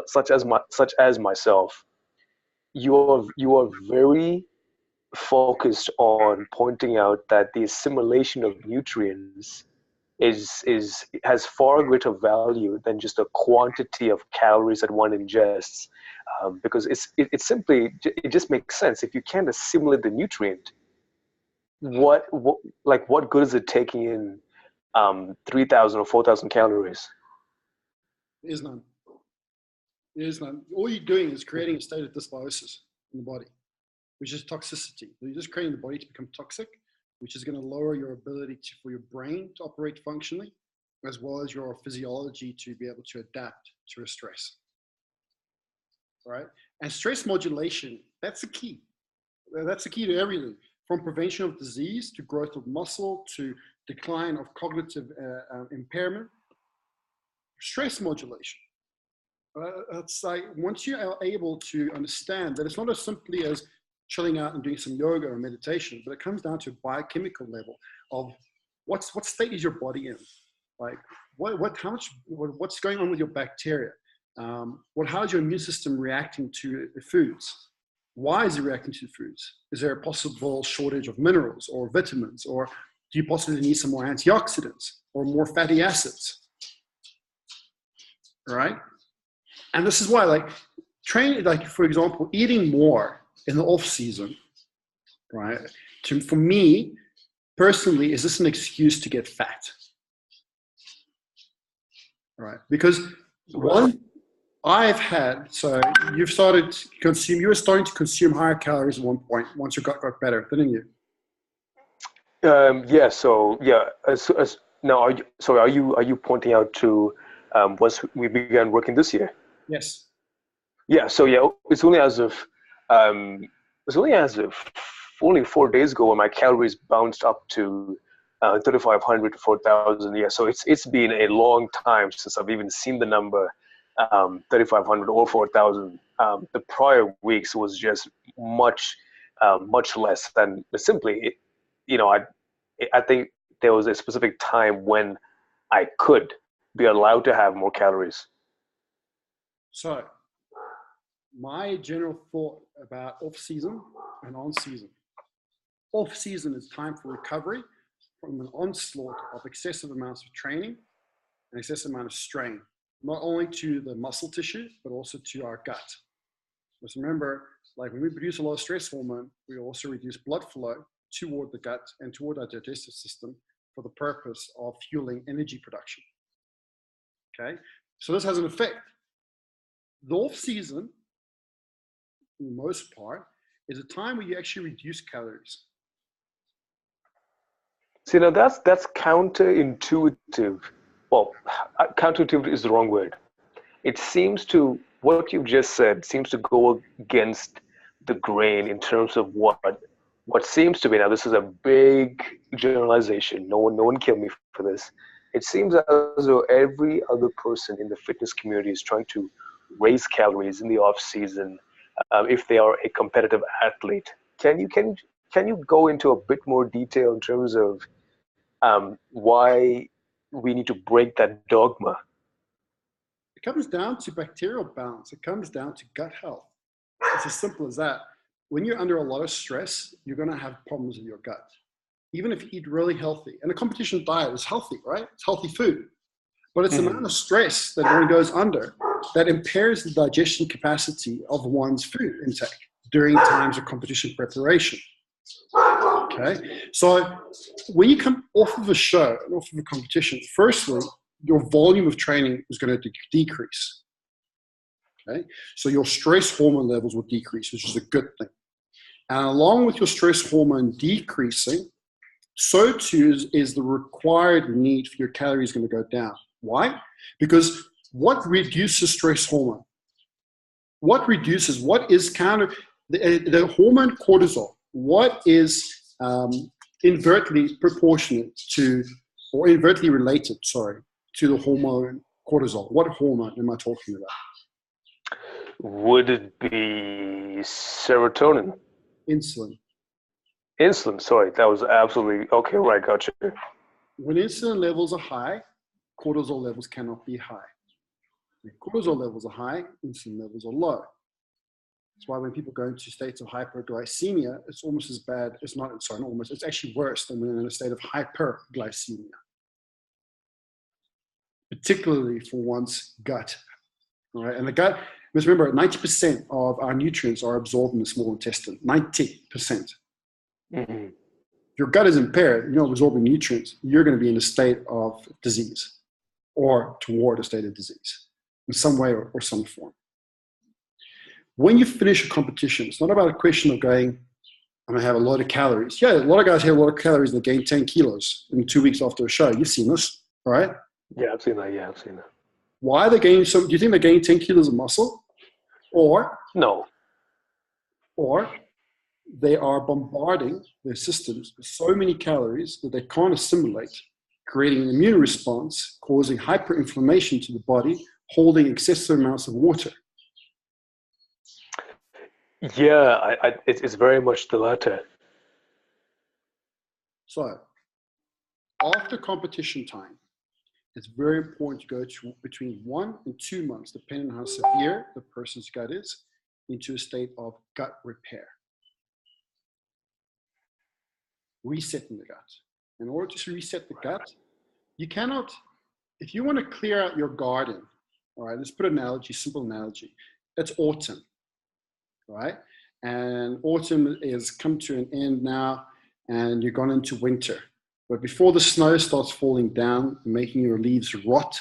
such as myself, you are very focused on pointing out that the assimilation of nutrients has far greater value than just a quantity of calories that one ingests, because it simply it just makes sense. If you can't assimilate the nutrient, what good is it taking in 3,000 or 4,000 calories? There is none. There is none. All you're doing is creating a state of dysbiosis in the body, which is toxicity. You're just creating the body to become toxic, which is going to lower your ability for your brain to operate functionally, as well as your physiology to be able to adapt to a stress. Right? And stress modulation, that's the key. That's the key to everything, from prevention of disease to growth of muscle to decline of cognitive impairment. Stress modulation. It's like once you are able to understand that it's not as simply as chilling out and doing some yoga or meditation, but it comes down to a biochemical level of what state is your body in, like what's going on with your bacteria, how is your immune system reacting to the foods, why is it reacting to foods, is there a possible shortage of minerals or vitamins, or do you possibly need some more antioxidants or more fatty acids, right? And this is why, like, training, like, for example, eating more in the off season, right? For me personally, is this an excuse to get fat? Right? Because one, I've had, so you were starting to consume higher calories at one point once your gut got better, didn't you? Yeah. So yeah. Now, are you pointing out to once we began working this year? Yes. Yeah. So yeah, um, it's only as of only 4 days ago when my calories bounced up to 3,500 to 4,000. Yeah. So it's been a long time since I've even seen the number 3,500 or 4,000. The prior weeks was just much less than simply. You know, I think there was a specific time when I could be allowed to have more calories. So my general thought about off season and on season. Off season is time for recovery from an onslaught of excessive amounts of training and excessive amount of strain, not only to the muscle tissue, but also to our gut. Just remember, like when we produce a lot of stress hormone, we also reduce blood flow toward the gut and toward our digestive system for the purpose of fueling energy production. Okay, so this has an effect. The off season, for the most part, is a time where you actually reduce calories. See, now that's counterintuitive. Well, counterintuitive is the wrong word. It seems to what you've just said seems to go against the grain in terms of what seems to be. Now, this is a big generalization. No one kill me for this. It seems as though every other person in the fitness community is trying to raise calories in the off season if they are a competitive athlete. Can you go into a bit more detail in terms of why we need to break that dogma? comes down to bacterial balance. It comes down to gut health. It's as simple as that. When you're under a lot of stress, you're going to have problems with your gut. Even if you eat really healthy. And a competition diet is healthy, right? It's healthy food. But it's the amount of stress that one goes under that impairs the digestion capacity of one's food intake during times of competition preparation. Okay? So when you come off of a show, off of a competition, firstly, your volume of training is going to decrease. Okay? So your stress hormone levels will decrease, which is a good thing. And along with your stress hormone decreasing, so too is the required need for your calories going to go down. Why? Because what reduces stress hormone? What is counter, the hormone cortisol, what is inversely proportionate to, or inversely related, to the hormone cortisol? What hormone am I talking about? Would it be serotonin? Insulin. Insulin, sorry, that was absolutely, okay, right, gotcha. When insulin levels are high, cortisol levels cannot be high. When cortisol levels are high, insulin levels are low. That's why when people go into states of hyperglycemia, it's almost as bad, it's actually worse than when they're in a state of hyperglycemia. Particularly for one's gut. All right? And the gut, because remember, 90% of our nutrients are absorbed in the small intestine. 90%. Mm-hmm. If your gut is impaired, you're not absorbing nutrients, you're going to be in a state of disease or toward a state of disease in some way or some form. When you finish a competition, it's not about a question of going, I'm going to have a lot of calories. Yeah, a lot of guys have a lot of calories and they gain 10 kilos in 2 weeks after a show. You've seen this, right? Yeah, I've seen that. Why are they gaining do you think they're gaining 10 kilos of muscle? No. Or they are bombarding their systems with so many calories that they can't assimilate, creating an immune response, causing hyperinflammation to the body, holding excessive amounts of water. Yeah, it's very much the latter. So, after competition time, it's very important to go to between 1 and 2 months, depending on how severe the person's gut is, into a state of gut repair. Resetting the gut. In order to reset the gut, you cannot, if you want to clear out your garden, all right, let's put an analogy, simple analogy. It's autumn, right? And autumn has come to an end now, and you're gone into winter. But before the snow starts falling down, making your leaves rot,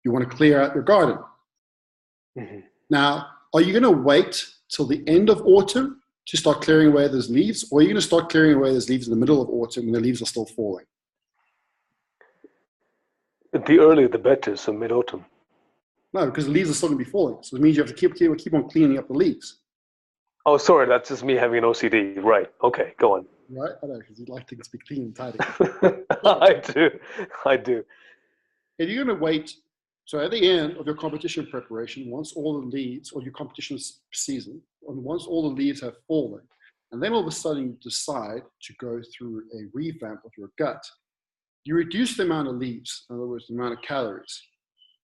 you want to clear out your garden. Mm-hmm. Now, are you going to wait till the end of autumn to start clearing away those leaves? Or are you going to start clearing away those leaves in the middle of autumn when the leaves are still falling? The earlier the better, so mid-autumn. No, because the leaves are still going to be falling. So it means you have to keep on cleaning up the leaves. Oh, sorry, that's just me having an OCD. Right, okay, go on. Right? I know, because you'd like things to be clean and tidy. I do. If you're going to wait, so at the end of your competition preparation, once all the leaves, or your competition season, and once all the leaves have fallen, and then all of a sudden you decide to go through a revamp of your gut, you reduce the amount of leaves, in other words, the amount of calories.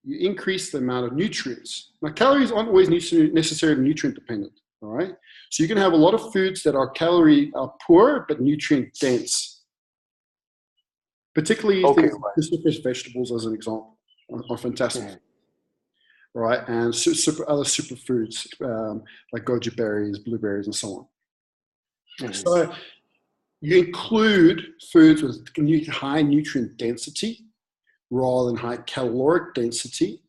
You increase the amount of nutrients. Now, calories aren't always necessarily nutrient dependent, all right? So you can have a lot of foods that are calorie poor, but nutrient dense. Particularly things like cruciferous vegetables, as an example, are fantastic. Mm. Right? And other superfoods like goji berries, blueberries, and so on. Mm. So you include foods with high nutrient density rather than high caloric density,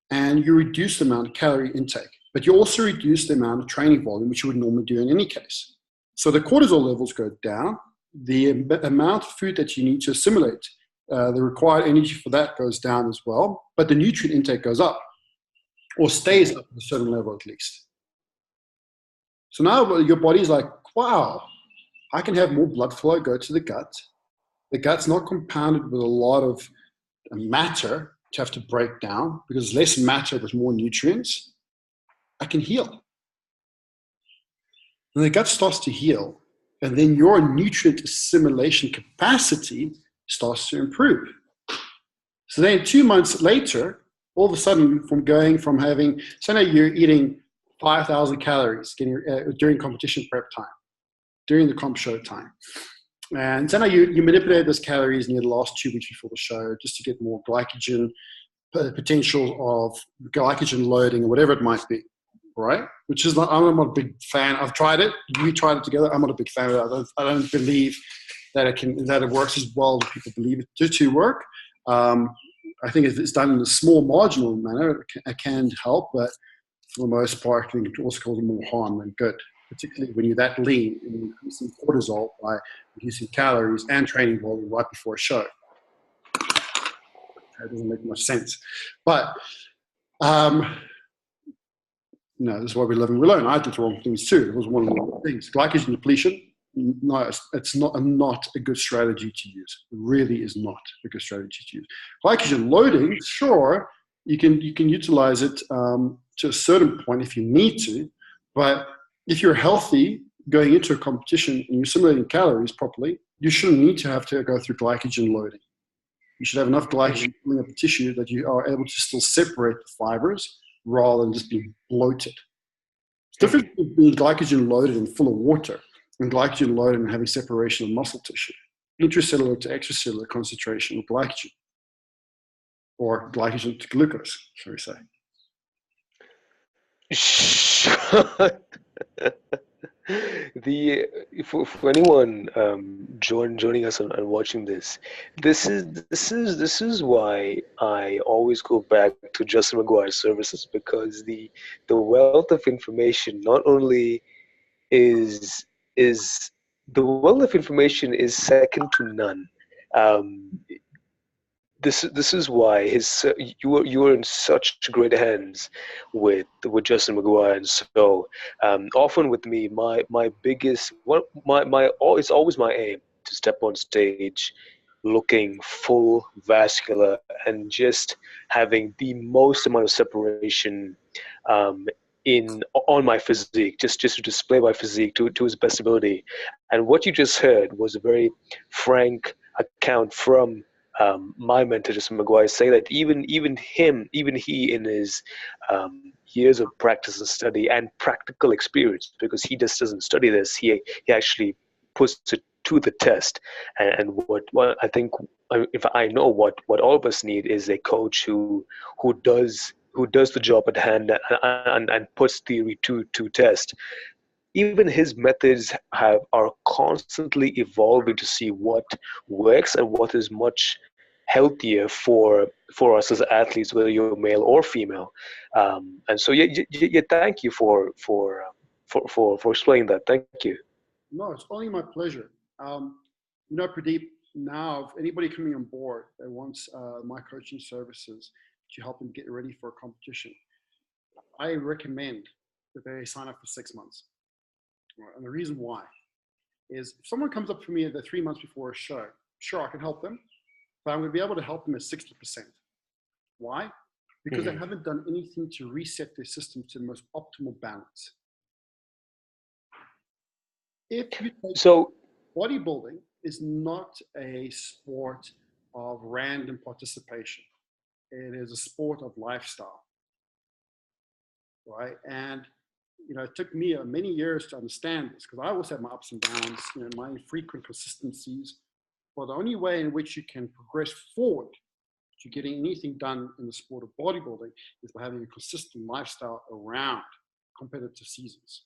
and you reduce the amount of calorie intake. But you also reduce the amount of training volume, which you would normally do in any case. So the cortisol levels go down, the amount of food that you need to assimilate, the required energy for that goes down as well, but the nutrient intake goes up, or stays up at a certain level at least. So now your body's like, wow, I can have more blood flow go to the gut. The gut's not compounded with a lot of matter to have to break down, because less matter with more nutrients. I can heal. And the gut starts to heal, and then your nutrient assimilation capacity starts to improve. So then 2 months later, all of a sudden, from going from having, so now you're eating 5,000 calories during competition prep time, during the comp show time. And so now you manipulate those calories in the last 2 weeks before the show just to get more glycogen, potential of glycogen loading or whatever it might be, right? Which is not, I'm not a big fan. I've tried it. We tried it together. I'm not a big fan of it. I don't believe that it works as well as people believe it to work. I think if it's done in a small marginal manner, it can help, but for the most part, I think it also causes more harm than good, particularly when you're that lean and increasing cortisol by reducing calories and training volume right before a show. That doesn't make much sense. But, this is why we live and we learn. I did the wrong things too. It was one of the wrong things. Glycogen depletion, no, it's not a good strategy to use. It really is not a good strategy to use. Glycogen loading, sure, you can utilize it to a certain point if you need to, but if you're healthy going into a competition and you're simulating calories properly, you shouldn't need to have to go through glycogen loading. You should have enough glycogen filling up the tissue that you are able to still separate the fibers rather than just being bloated. It's different between being glycogen loaded and full of water and glycogen loaded and having separation of muscle tissue, intracellular to extracellular concentration of glycogen, or glycogen to glucose, shall we say. For anyone joining us and watching this is why I always go back to Justin McGuire's services, because the wealth of information not only is the wealth of information is second to none. This is why you were in such great hands with Justin McGuire, and so often with me, my biggest it's always my aim to step on stage looking full, vascular, and just having the most amount of separation on my physique, just to display my physique to its best ability. And what you just heard was a very frank account from my mentor, Justin McGuire, say that even he in his years of practice and study and practical experience, because he just doesn't study this, he actually puts it to the test. And what I think, if I know what all of us need, is a coach who does the job at hand and puts theory to test. Even his methods are constantly evolving to see what works and what is much healthier for us as athletes, whether you're male or female. And so, thank you for explaining that. Thank you. No, it's only my pleasure. Pradeep, now if anybody coming on board that wants my coaching services to help them get ready for a competition, I recommend that they sign up for 6 months. And the reason why is if someone comes up for me at the 3 months before a show, sure, I can help them, but I'm going to be able to help them at 60%. Why? Because they haven't done anything to reset their system to the most optimal balance. If you take bodybuilding is not a sport of random participation. It is a sport of lifestyle, right? And it took me many years to understand this, because I always had my ups and downs, my infrequent consistencies. But the only way in which you can progress forward to getting anything done in the sport of bodybuilding is by having a consistent lifestyle around competitive seasons.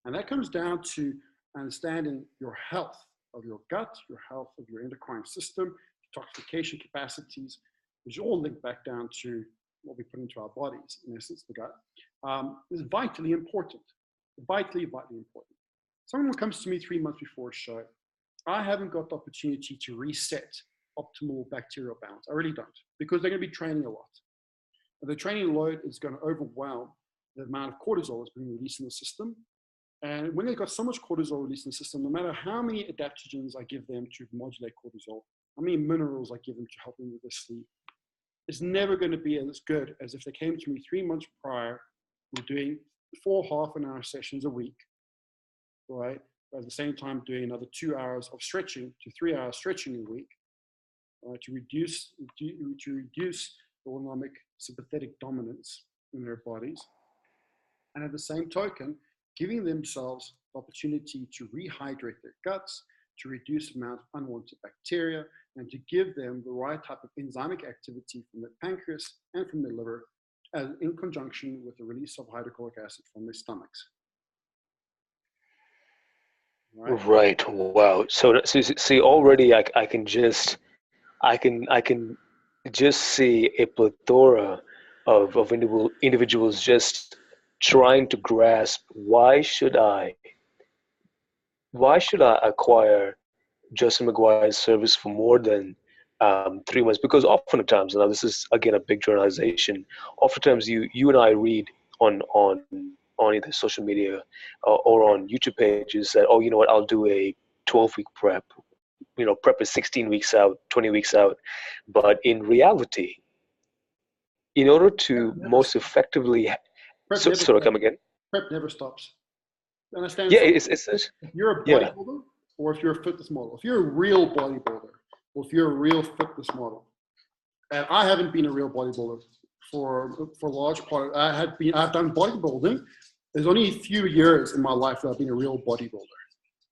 And that comes down to understanding your health of your gut, your health of your endocrine system, detoxification capacities, which all link back down to what we put into our bodies, in essence, the gut, is vitally important. Vitally important. Someone who comes to me 3 months before a show, I haven't got the opportunity to reset optimal bacterial balance. I really don't, because they're going to be training a lot. And the training load is going to overwhelm the amount of cortisol that's being released in the system. And when they've got so much cortisol released in the system, no matter how many adaptogens I give them to modulate cortisol, how many minerals I give them to help them with their sleep, it's never going to be as good as if they came to me 3 months prior, we're doing 4 half-an-hour sessions a week, right? But at the same time, doing another 2 hours of stretching to 3 hours stretching a week, to reduce autonomic sympathetic dominance in their bodies. And at the same token, giving themselves the opportunity to rehydrate their guts, to reduce the amount of unwanted bacteria, and to give them the right type of enzymic activity from the pancreas and from the liver, in conjunction with the release of hydrochloric acid from their stomachs. Right. Wow. So see, already I can just see a plethora of individuals just trying to grasp why should I acquire Justin McGuire's service for more than 3 months? Because oftentimes, now this is again a big generalization, oftentimes you and I read on either social media or on YouTube pages that, oh, you know what, I'll do a 12-week prep. Prep is 16 weeks out, 20 weeks out. But in reality, in order to most effectively, come again. Prep never stops. Understand? Yeah, if you're a bodybuilder, yeah. or if you're a fitness model, if you're a real bodybuilder, or if you're a real fitness model, and I haven't been a real bodybuilder for a large part. I've done bodybuilding. There's only a few years in my life that I've been a real bodybuilder.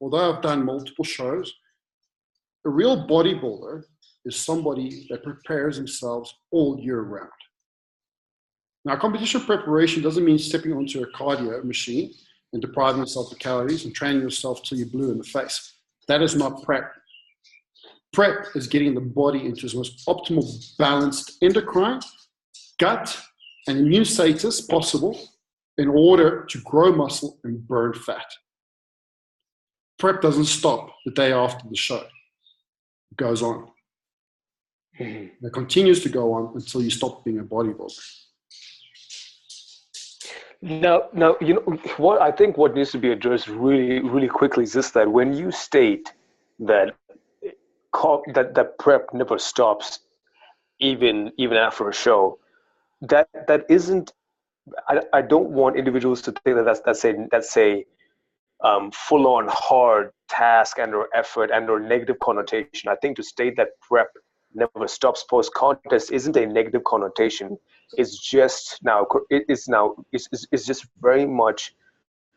Although I've done multiple shows, a real bodybuilder is somebody that prepares themselves all year round. Now, competition preparation doesn't mean stepping onto a cardio machine and depriving yourself of calories and training yourself till you're blue in the face. That is not prep. Prep is getting the body into its most optimal balanced endocrine, gut, and immune status possible in order to grow muscle and burn fat. Prep doesn't stop the day after the show. It goes on. Mm-hmm. It continues to go on until you stop being a bodybuilder. Now, what I think what needs to be addressed really, really quickly is this: that when you state that prep never stops, even after a show, that isn't. I don't want individuals to think that that's a full-on hard task and or effort and or negative connotation. I think to state that prep never stops post-contest isn't a negative connotation. It's just it's just very much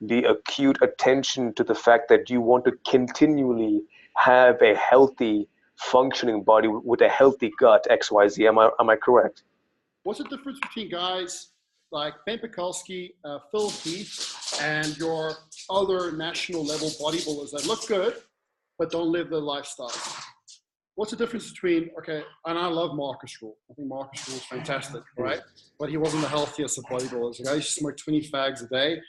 the acute attention to the fact that you want to continually have a healthy, functioning body with a healthy gut, XYZ. Am I correct? What's the difference between guys like Ben Pekulski, Phil Heath, and your other national level bodybuilders that look good but don't live their lifestyle? What's the difference between, and I love Marcus Rule. I think Marcus Rule is fantastic, right? But he wasn't the healthiest of bodybuilders. The guy used to smoke 20 fags a day,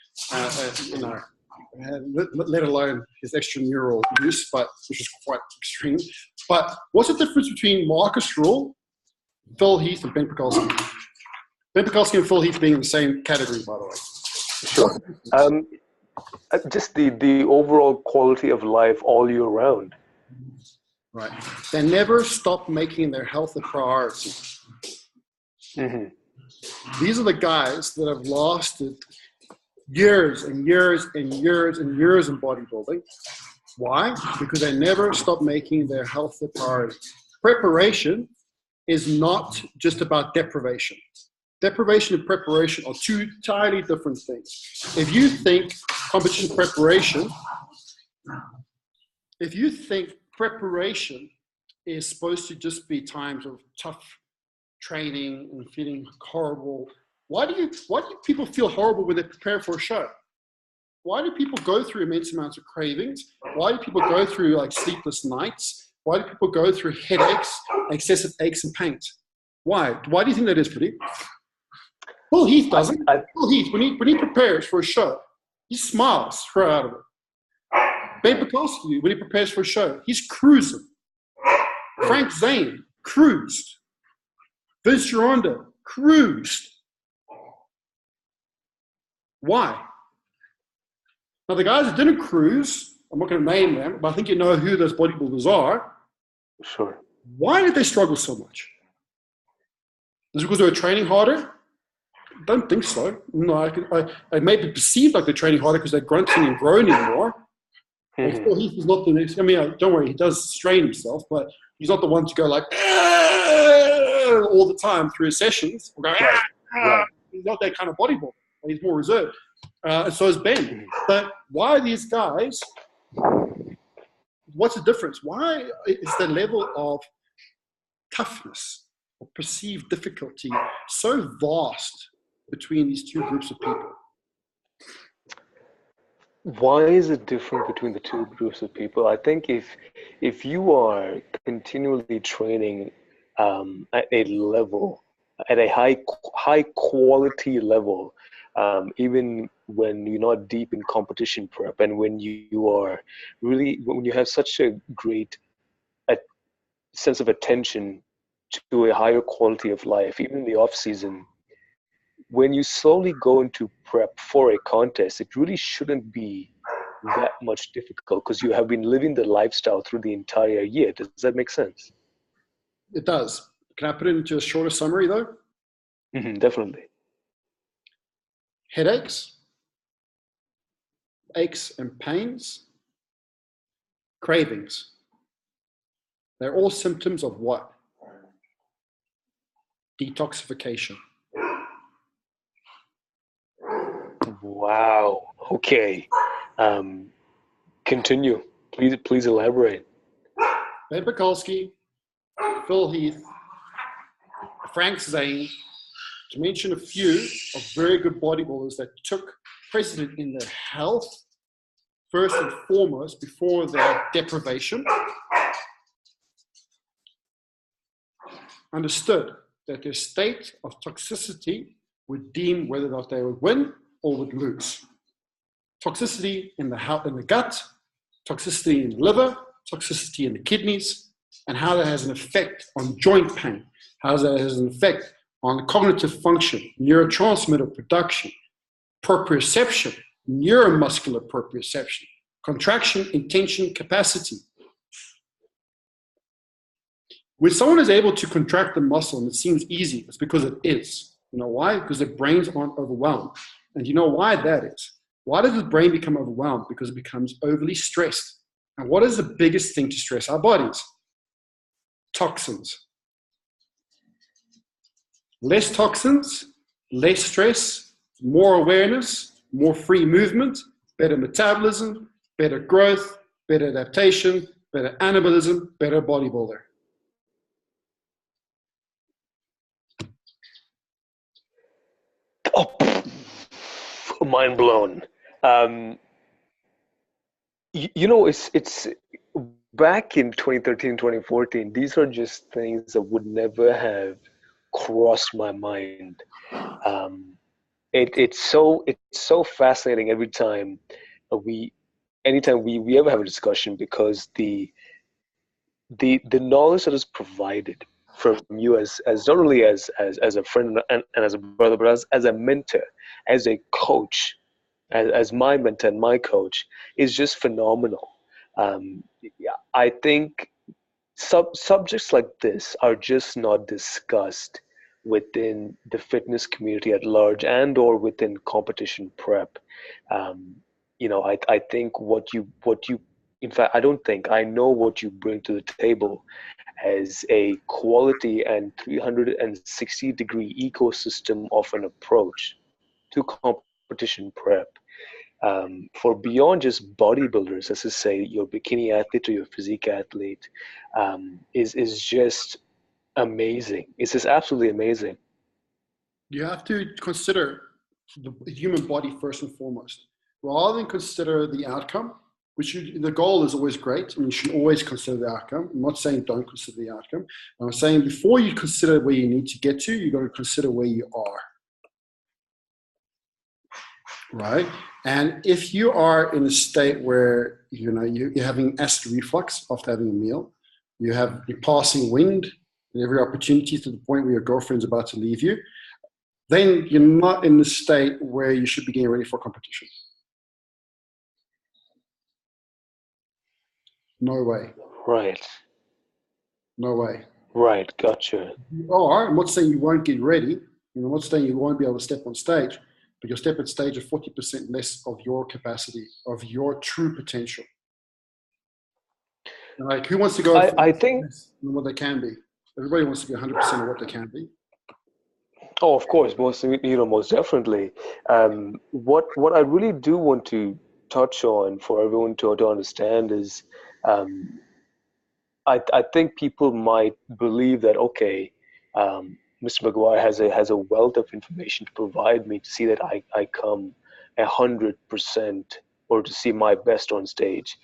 let alone his extramural use, which is quite extreme. But what's the difference between Marcus Rule, Phil Heath, and Ben Pekulski? Ben Pekulski and Phil Heath being in the same category, by the way. Sure. Just the overall quality of life all year round. Right. They never stop making their health a priority. Mm-hmm. These are the guys that have lasted years and years and years and years in bodybuilding. Why? Because they never stop making their health a priority. Preparation is not just about deprivation. Deprivation and preparation are two entirely different things. If you think competition preparation, preparation is supposed to just be times of tough training and feeling horrible. Why do people feel horrible when they prepare for a show? Why do people go through immense amounts of cravings? Why do people go through sleepless nights? Why do people go through headaches, excessive aches and pains? Why? Why do you think that is, Pradeep? Phil Heath doesn't. Phil Heath, when he prepares for a show, he smiles right out of it. Ben Pekulski, when he prepares for a show, he's cruising. Frank Zane cruised. Vince Gironda cruised. Why? Now, the guys that didn't cruise, I'm not going to name them, but I think you know who those bodybuilders are. Sure. Why did they struggle so much? Is it because they were training harder? I don't think so. No, I may be perceived like they're training harder because they're grunting and groaning more. Mm-hmm. Well, he's not the next. Don't worry, he does strain himself, but he's not the one to go all the time through his sessions. We'll go, Right. He's not that kind of bodybuilder. He's more reserved. And so is Ben. But why are these guys, what's the difference? Why is the level of toughness or perceived difficulty so vast between these two groups of people? Why is it different between the two groups of people? I think if you are continually training at a level, at a high quality level, even when you're not deep in competition prep, and when you are really, when you have such a great sense of attention to a higher quality of life, even in the off season, when you slowly go into prep for a contest, it really shouldn't be that much difficult because you have been living the lifestyle through the entire year. Does that make sense? It does. Can I put it into a shorter summary though? Definitely. Headaches, aches and pains, cravings. They're all symptoms of what? Detoxification. Wow. Okay. Continue. Please elaborate. Ben Pekulski, Phil Heath, Frank Zane, to mention a few of very good bodybuilders that took precedent in their health first and foremost before their deprivation, understood that their state of toxicity would deem whether or not they would win or would lose. Toxicity in the gut, toxicity in the liver, toxicity in the kidneys, and how that has an effect on joint pain, how that has an effect on cognitive function, neurotransmitter production, proprioception, neuromuscular proprioception, contraction, intention, capacity. When someone is able to contract the muscle and it seems easy, it's because it is. You know why? Because their brains aren't overwhelmed. And you know why that is? Why does the brain become overwhelmed? Because it becomes overly stressed. And what is the biggest thing to stress our bodies? Toxins. Less toxins, less stress, more awareness, more free movement, better metabolism, better growth, better adaptation, better anabolism, better bodybuilder. Oh, mind blown. You know, it's back in 2013, 2014. These are just things that would never have crossed my mind. It's so fascinating every time anytime we ever have a discussion, because the knowledge that is provided from you as not only as a friend and as a brother, but as a mentor, as a coach, as my mentor and my coach, is just phenomenal. Yeah, I think subjects like this are just not discussed within the fitness community at large, and or within competition prep. Um, I think what you in fact, I don't think, I know what you bring to the table as a quality and 360-degree ecosystem of an approach to competition prep, for beyond just bodybuilders, as to say your bikini athlete or your physique athlete, is just amazing. It's just absolutely amazing. You have to consider the human body first and foremost, rather than consider the outcome, the goal is always great, and you should always consider the outcome. I'm not saying don't consider the outcome. I'm saying before you consider where you need to get to, you've got to consider where you are. Right? And if you are in a state where you're having acid reflux after having a meal, you're passing wind and every opportunity to the point where your girlfriend's about to leave you, then you're not in the state where you should be getting ready for competition. No way. Right. No way. Right. Gotcha. You are. I'm not saying you won't get ready. I'm not saying you won't be able to step on stage, but you'll step on stage at 40% less of your capacity, of your true potential. Like, who wants to go I think what they can be? Everybody wants to be 100% of what they can be. Oh, of course, most definitely. What I really do want to touch on for everyone to understand is, um, I think people might believe that, okay, Mr. McGuire has a wealth of information to provide me to see that I come 100% or to see my best on stage.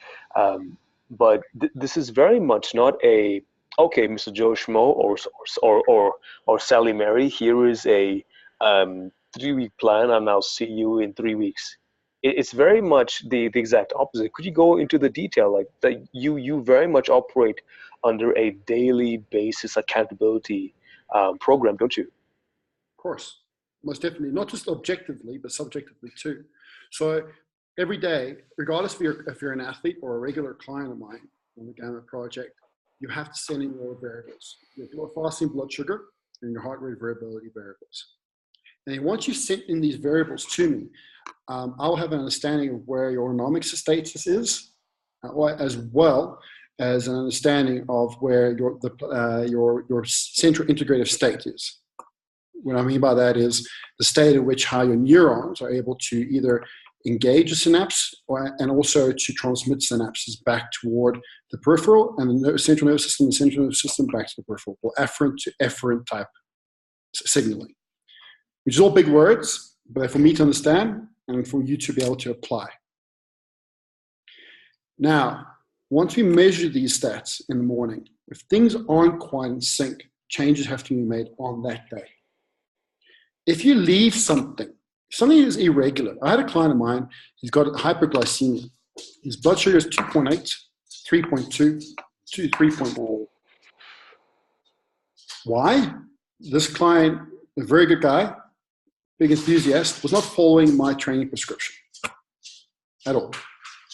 But this is very much not a, okay, Mr. Joe Schmo or Sally Mary, here is a 3-week plan and I'll see you in 3 weeks. It's very much the exact opposite. Could you go into the detail, like that you very much operate under a daily basis accountability program, don't you? Of course, most definitely, not just objectively, but subjectively too. So every day, regardless if you're an athlete or a regular client of mine on the Gamma project, you have to send in your variables, your fasting blood sugar and your heart rate variability variables. And once you send in these variables to me, I'll have an understanding of where your anomic status is, as well as an understanding of where your central integrative state is. What I mean by that is the state at which how your neurons are able to either engage a synapse and also to transmit synapses back toward the peripheral, and the central nervous system back to the peripheral, or afferent to efferent type signaling, which is all big words, but for me to understand and for you to be able to apply. Now, once we measure these stats in the morning, if things aren't quite in sync, changes have to be made on that day. If you leave something is irregular. I had a client of mine, he's got hyperglycemia. His blood sugar is 2.8, 3.2, to 3.4. Why? This client, a very good guy, big enthusiast, was not following my training prescription at all.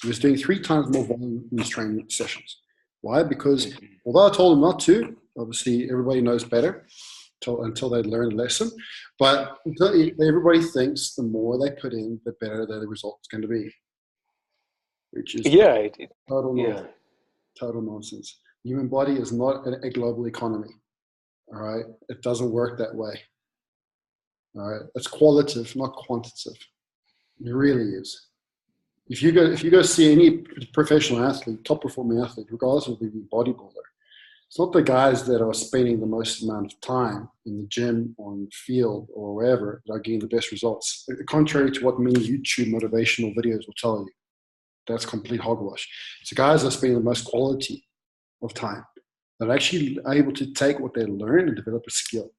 He was doing 3 times more volume in his training sessions. Why? Because although I told him not to, obviously everybody knows better until they learn a lesson, but everybody thinks the more they put in, the better the result's going to be, which is total nonsense. The human body is not a global economy. All right, it doesn't work that way. All right, it's qualitative, not quantitative. It really is. If you go see any professional athlete, top performing athlete, regardless of the bodybuilder, it's not the guys that are spending the most amount of time in the gym, on the field, or wherever that are getting the best results. Contrary to what many YouTube motivational videos will tell you, that's complete hogwash. It's the guys that are spending the most quality of time that are actually able to take what they learn and develop a skill.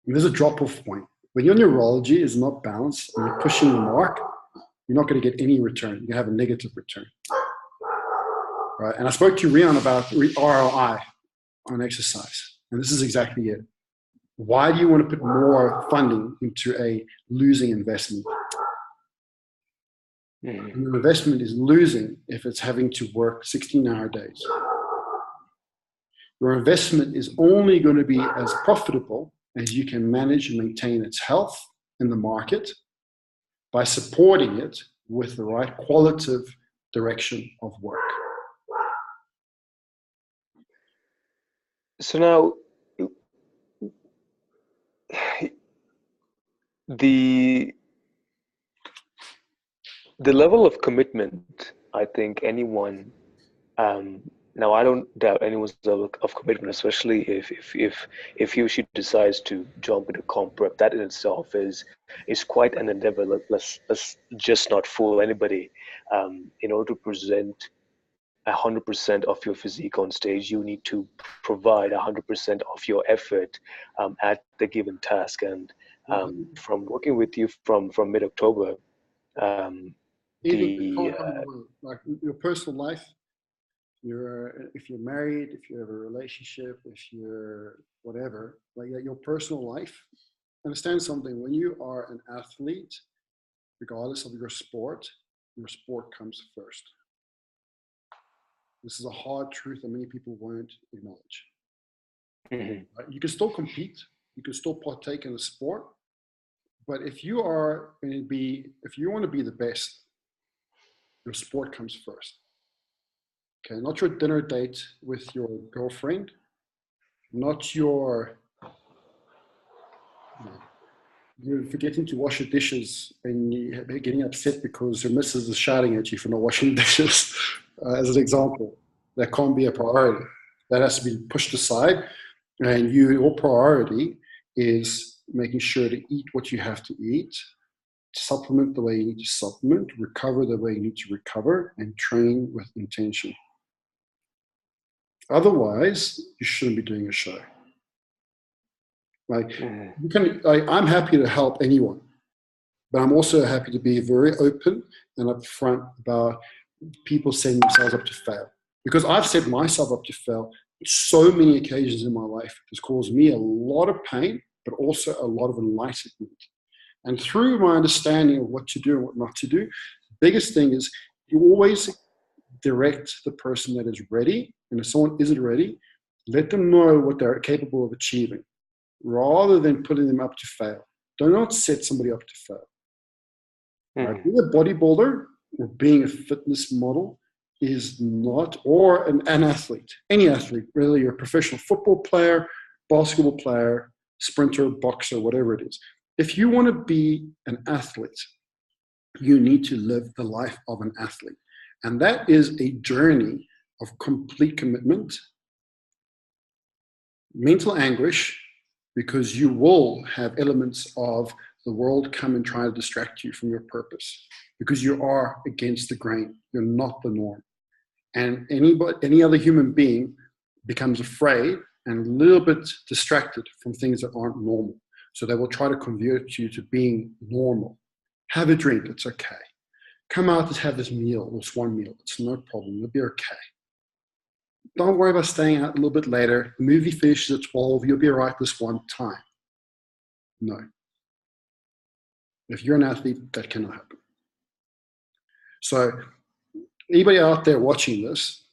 And there's a drop-off point. When your neurology is not balanced and you're pushing the mark, you're not going to get any return. You have a negative return. Right? And I spoke to Rian about ROI on exercise. And this is exactly it. Why do you want to put more funding into a losing investment? And your investment is losing if it's having to work 16-hour days. Your investment is only going to be as profitable as you can manage and maintain its health in the market by supporting it with the right qualitative direction of work. So now, the level of commitment, I think anyone, now I don't doubt anyone's level of commitment, especially if he or she decides to jump into comp prep. That in itself is quite an endeavor. Let's just not fool anybody. In order to present 100% of your physique on stage, you need to provide 100% of your effort at the given task. And from working with you from mid-October, like your personal life, if you're married, if you have a relationship, if you're whatever, like your personal life, understand something. When you are an athlete, regardless of your sport comes first. This is a hard truth that many people won't acknowledge. Mm-hmm. Right? You can still compete, you can still partake in the sport, but if you want to be the best, your sport comes first. Okay, not your dinner date with your girlfriend, not your, you're forgetting to wash the dishes and you're getting upset because your missus is shouting at you for not washing the dishes, as an example. That can't be a priority. That has to be pushed aside. And your priority is making sure to eat what you have to eat, supplement the way you need to supplement, recover the way you need to recover, and train with intention. Otherwise, you shouldn't be doing a show. Like, you can, I'm happy to help anyone, but I'm also happy to be very open and upfront about people setting themselves up to fail. Because I've set myself up to fail so many occasions in my life. It's caused me a lot of pain, but also a lot of enlightenment. And through my understanding of what to do and what not to do, the biggest thing is you always direct the person that is ready. And if someone isn't ready, let them know what they're capable of achieving rather than putting them up to fail. Do not set somebody up to fail. Right? Being a bodybuilder or being a fitness model is not, or an athlete, any athlete, whether you're a professional football player, basketball player, sprinter, boxer, whatever it is. If you want to be an athlete, you need to live the life of an athlete. And that is a journey of complete commitment, mental anguish, because you will have elements of the world come and try to distract you from your purpose because you are against the grain. You're not the norm. And any other human being becomes afraid and a little bit distracted from things that aren't normal. So they will try to convert you to being normal. Have a drink, it's okay. Come out and have this meal, this one meal, it's no problem, you'll be okay. Don't worry about staying out a little bit later. The movie finishes at 12, you'll be all right this one time. No. If you're an athlete, that cannot happen. So anybody out there watching this,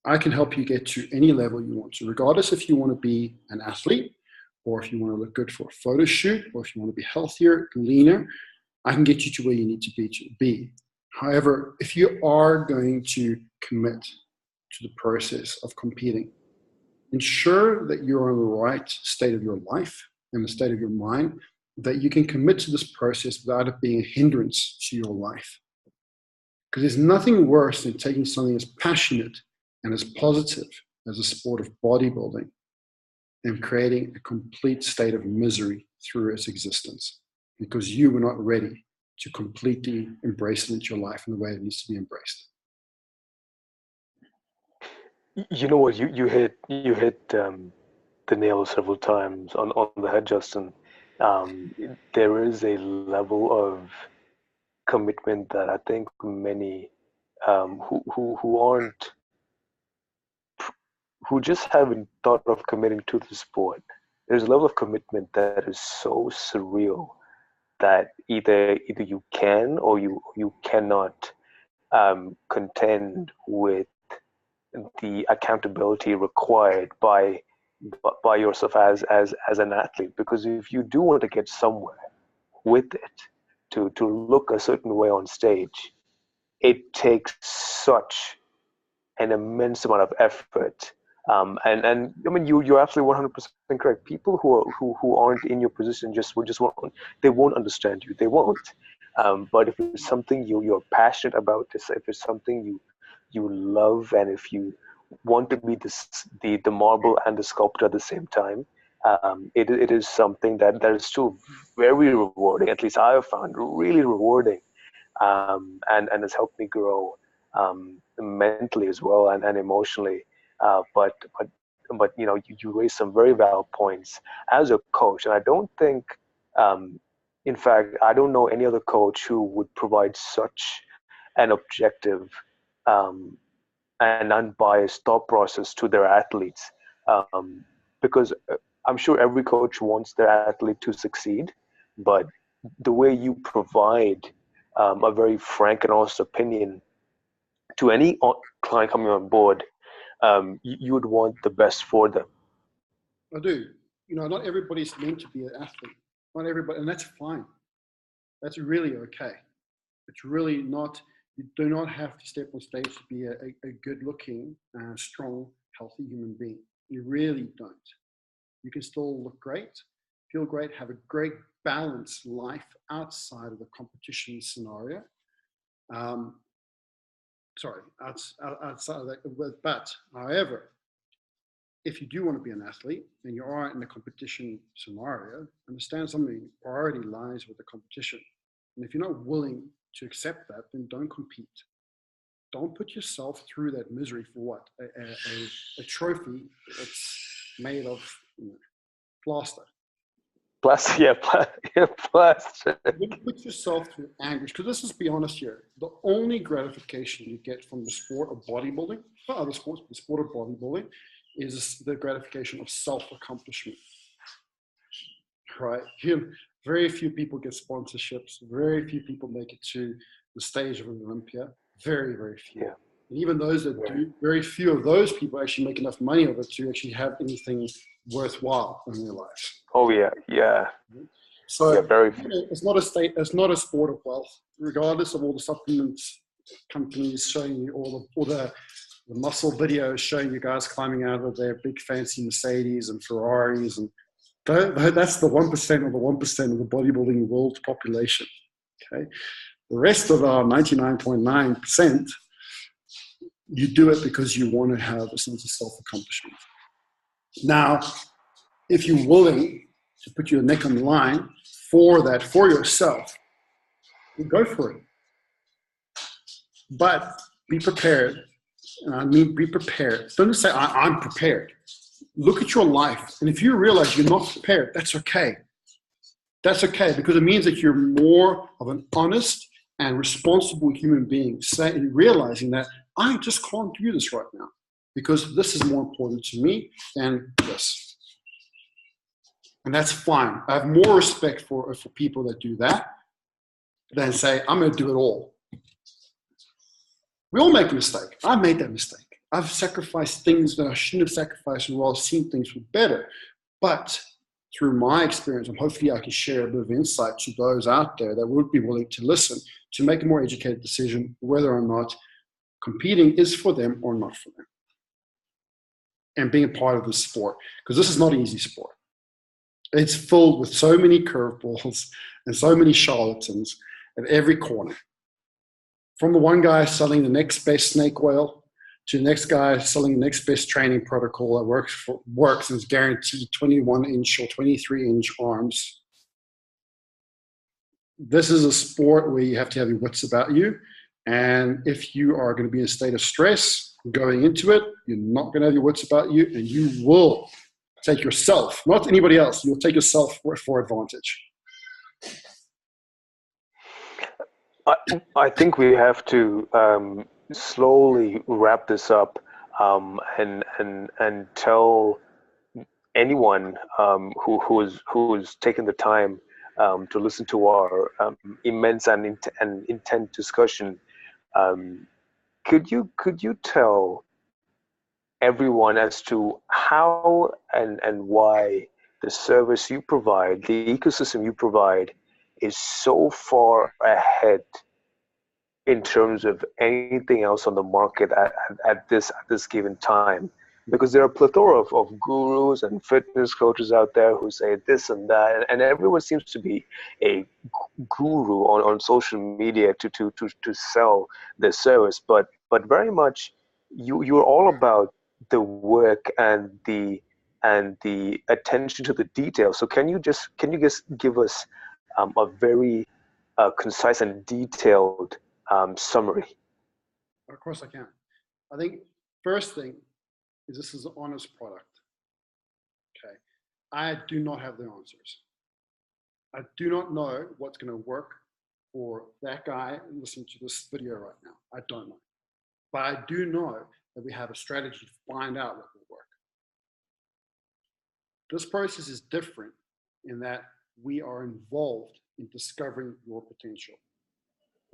I can help you get to any level you want to, regardless if you want to be an athlete or if you want to look good for a photo shoot or if you want to be healthier, leaner, I can get you to where you need to be. However, if you are going to commit to the process of competing, ensure that you're in the right state of your life and the state of your mind, that you can commit to this process without it being a hindrance to your life. Because there's nothing worse than taking something as passionate and as positive as a sport of bodybuilding and creating a complete state of misery through its existence because you were not ready to completely embrace it into your life in the way it needs to be embraced. You know what? You hit the nail several times on the head, Justin. There is a level of commitment that I think many who aren't who just haven't thought of committing to the sport. There's a level of commitment that is so surreal that either you can or you cannot contend with the accountability required by yourself as an athlete. Because if you do want to get somewhere with it, to look a certain way on stage, it takes such an immense amount of effort. And I mean, you're absolutely 100% correct. People who aren't in your position just won't, they won't understand you. They won't. But if it's something you're passionate about, if it's something you love, and if you want to be the marble and the sculptor at the same time, it is something that is still very rewarding. At least I have found really rewarding, and has helped me grow mentally as well and emotionally. But you raise some very valid points as a coach, and I don't think, in fact, I don't know any other coach who would provide such an objective and unbiased thought process to their athletes, because I'm sure every coach wants their athlete to succeed, but the way you provide a very frank and honest opinion to any client coming on board, you would want the best for them. I do. Not everybody's meant to be an athlete. Not everybody, and that's fine. That's really okay. It's really not, you do not have to step on stage to be a good-looking, strong, healthy human being. You really don't. You can still look great, feel great, have a great balanced life outside of the competition scenario. Outside of that. But however, if you do want to be an athlete and you are in a competition scenario, understand something, priority lies with the competition. And if you're not willing to accept that, then don't compete. Don't put yourself through that misery for what? A trophy that's made of plaster. Plus, yeah, plastic. Don't put yourself through anguish, because let's just be honest here. The only gratification you get from the sport of bodybuilding, not other sports, but the sport of bodybuilding, is the gratification of self-accomplishment, right? Very few people get sponsorships. Very few people make it to the stage of an Olympia. Very, very few. Yeah. And even those that do, very few of those people actually make enough money of it to actually have anything worthwhile in their lives. Oh yeah, yeah. So yeah, very few. It's not a sport of wealth, regardless of all the supplements companies showing you, all the muscle videos showing you guys climbing out of their big fancy Mercedes and Ferraris, and that's the 1% of the 1% of the bodybuilding world population. Okay, the rest of our 99.9%, you do it because you want to have a sense of self-accomplishment. Now, if you're willing to put your neck on the line for that, for yourself, go for it. But be prepared. I mean, be prepared. Don't just say, I'm prepared. Look at your life. And if you realize you're not prepared, that's okay. That's okay, because it means that you're more of an honest and responsible human being, realizing that I just can't do this right now because this is more important to me than this. And that's fine. I have more respect for people that do that than say, I'm going to do it all. We all make a mistake. I've made that mistake. I've sacrificed things that I shouldn't have sacrificed, and while I've seen things were better. But through my experience, and hopefully I can share a bit of insight to those out there that would be willing to listen, to make a more educated decision whether or not competing is for them or not for them. And being a part of the sport, because this is not an easy sport. It's filled with so many curveballs and so many charlatans at every corner. From the one guy selling the next best snake oil to the next guy selling the next best training protocol that works and is guaranteed 21-inch or 23-inch arms. This is a sport where you have to have your wits about you. And if you are going to be in a state of stress going into it, you're not going to have your wits about you, and you will take yourself, not anybody else, you'll take yourself for advantage. I think we have to slowly wrap this up and tell anyone who is taking the time to listen to our immense and intense discussion. Could you tell everyone as to how and why the service you provide, the ecosystem you provide, is so far ahead in terms of anything else on the market at this given time? Because there are a plethora of gurus and fitness coaches out there who say this and that, and everyone seems to be a guru on social media to sell their service. But very much you're all about the work and the attention to the details. So can you just give us a very concise and detailed summary? Of course I can. I think first thing is this is an honest product. Okay. I do not have the answers. I do not know what's going to work for that guy listening to this video right now. I don't know. But I do know that we have a strategy to find out what will work. This process is different in that we are involved in discovering your potential.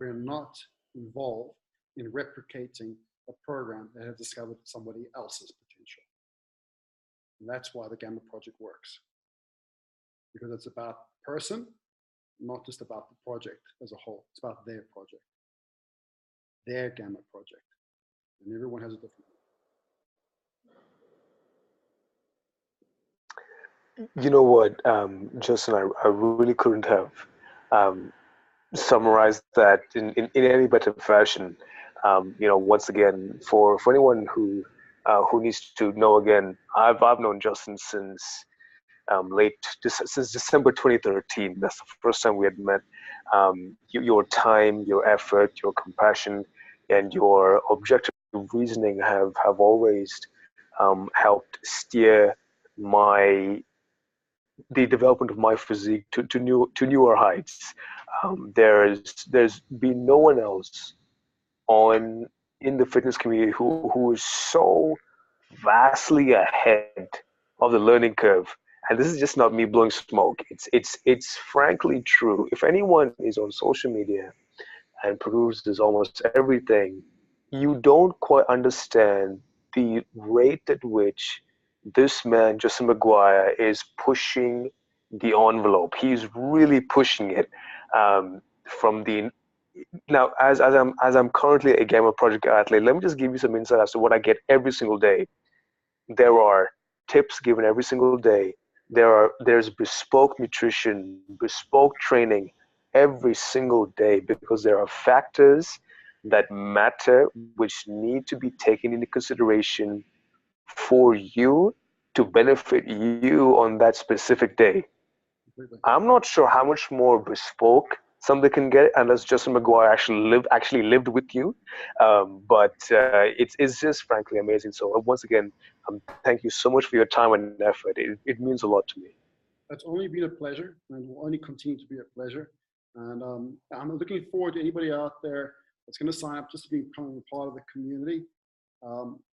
We're not involved in replicating a program that has discovered somebody else's potential. And that's why the Gamma Project works. Because it's about the person, not just about the project as a whole. It's about their project, their Gamma Project. And everyone has a different one. You know what, Justin, I really couldn't have um, summarized that in any better fashion. Once again, for anyone who needs to know again, I've known Justin since since December 2013. That's the first time we had met. Your time, your effort, your compassion, and your objective reasoning have always helped steer my the development of my physique to newer heights. There's been no one else on in the fitness community who is so vastly ahead of the learning curve. And this is just not me blowing smoke. It's frankly true. If anyone is on social media and produces almost everything, you don't quite understand the rate at which this man, Justin McGuire, is pushing the envelope. He's really pushing it from the now as I'm currently a gamer project athlete. Let me just give you some insight as to what I get every single day. There are tips given every single day. There's bespoke nutrition, bespoke training every single day because there are factors that matter which need to be taken into consideration for you to benefit you on that specific day. Completely. I'm not sure how much more bespoke somebody can get unless Justin McGuire actually lived with you. But it's just frankly amazing. So once again, thank you so much for your time and effort. It means a lot to me. It's only been a pleasure and will only continue to be a pleasure. And I'm looking forward to anybody out there that's going to sign up just to become a part of the community.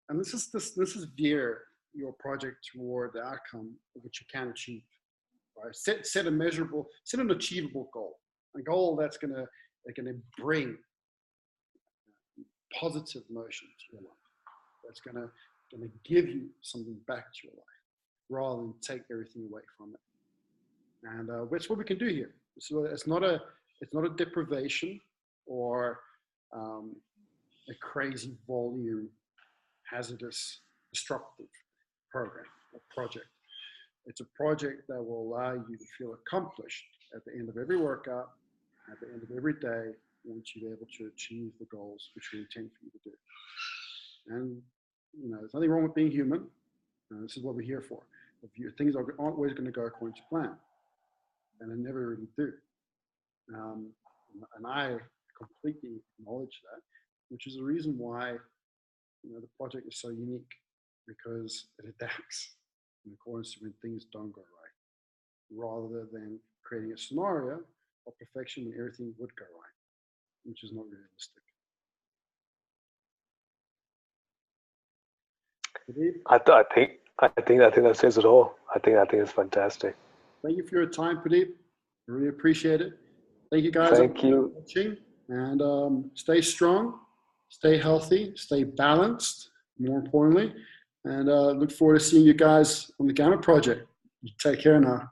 And this is veer your project toward the outcome which you can achieve. Right? Set a measurable, set an achievable goal, a goal that's gonna bring positive motion to your life. That's gonna give you something back to your life, rather than take everything away from it. And that's what we can do here. So it's not a deprivation or a crazy volume, hazardous, destructive program or project. It's a project that will allow you to feel accomplished at the end of every workout, at the end of every day, once you're able to achieve the goals which we intend for you to do. And there's nothing wrong with being human. This is what we're here for. Things aren't always going to go according to plan, and they never really do. And I completely acknowledge that, which is the reason why the project is so unique, because it adapts in accordance to when things don't go right, rather than creating a scenario of perfection when everything would go right, which is not realistic. I think that says it all. I think it's fantastic. Thank you for your time, Pradeep. I really appreciate it. Thank you guys Thank for you. watching, and stay strong, stay healthy, stay balanced, more importantly, and look forward to seeing you guys on the Gamma Project. Take care now.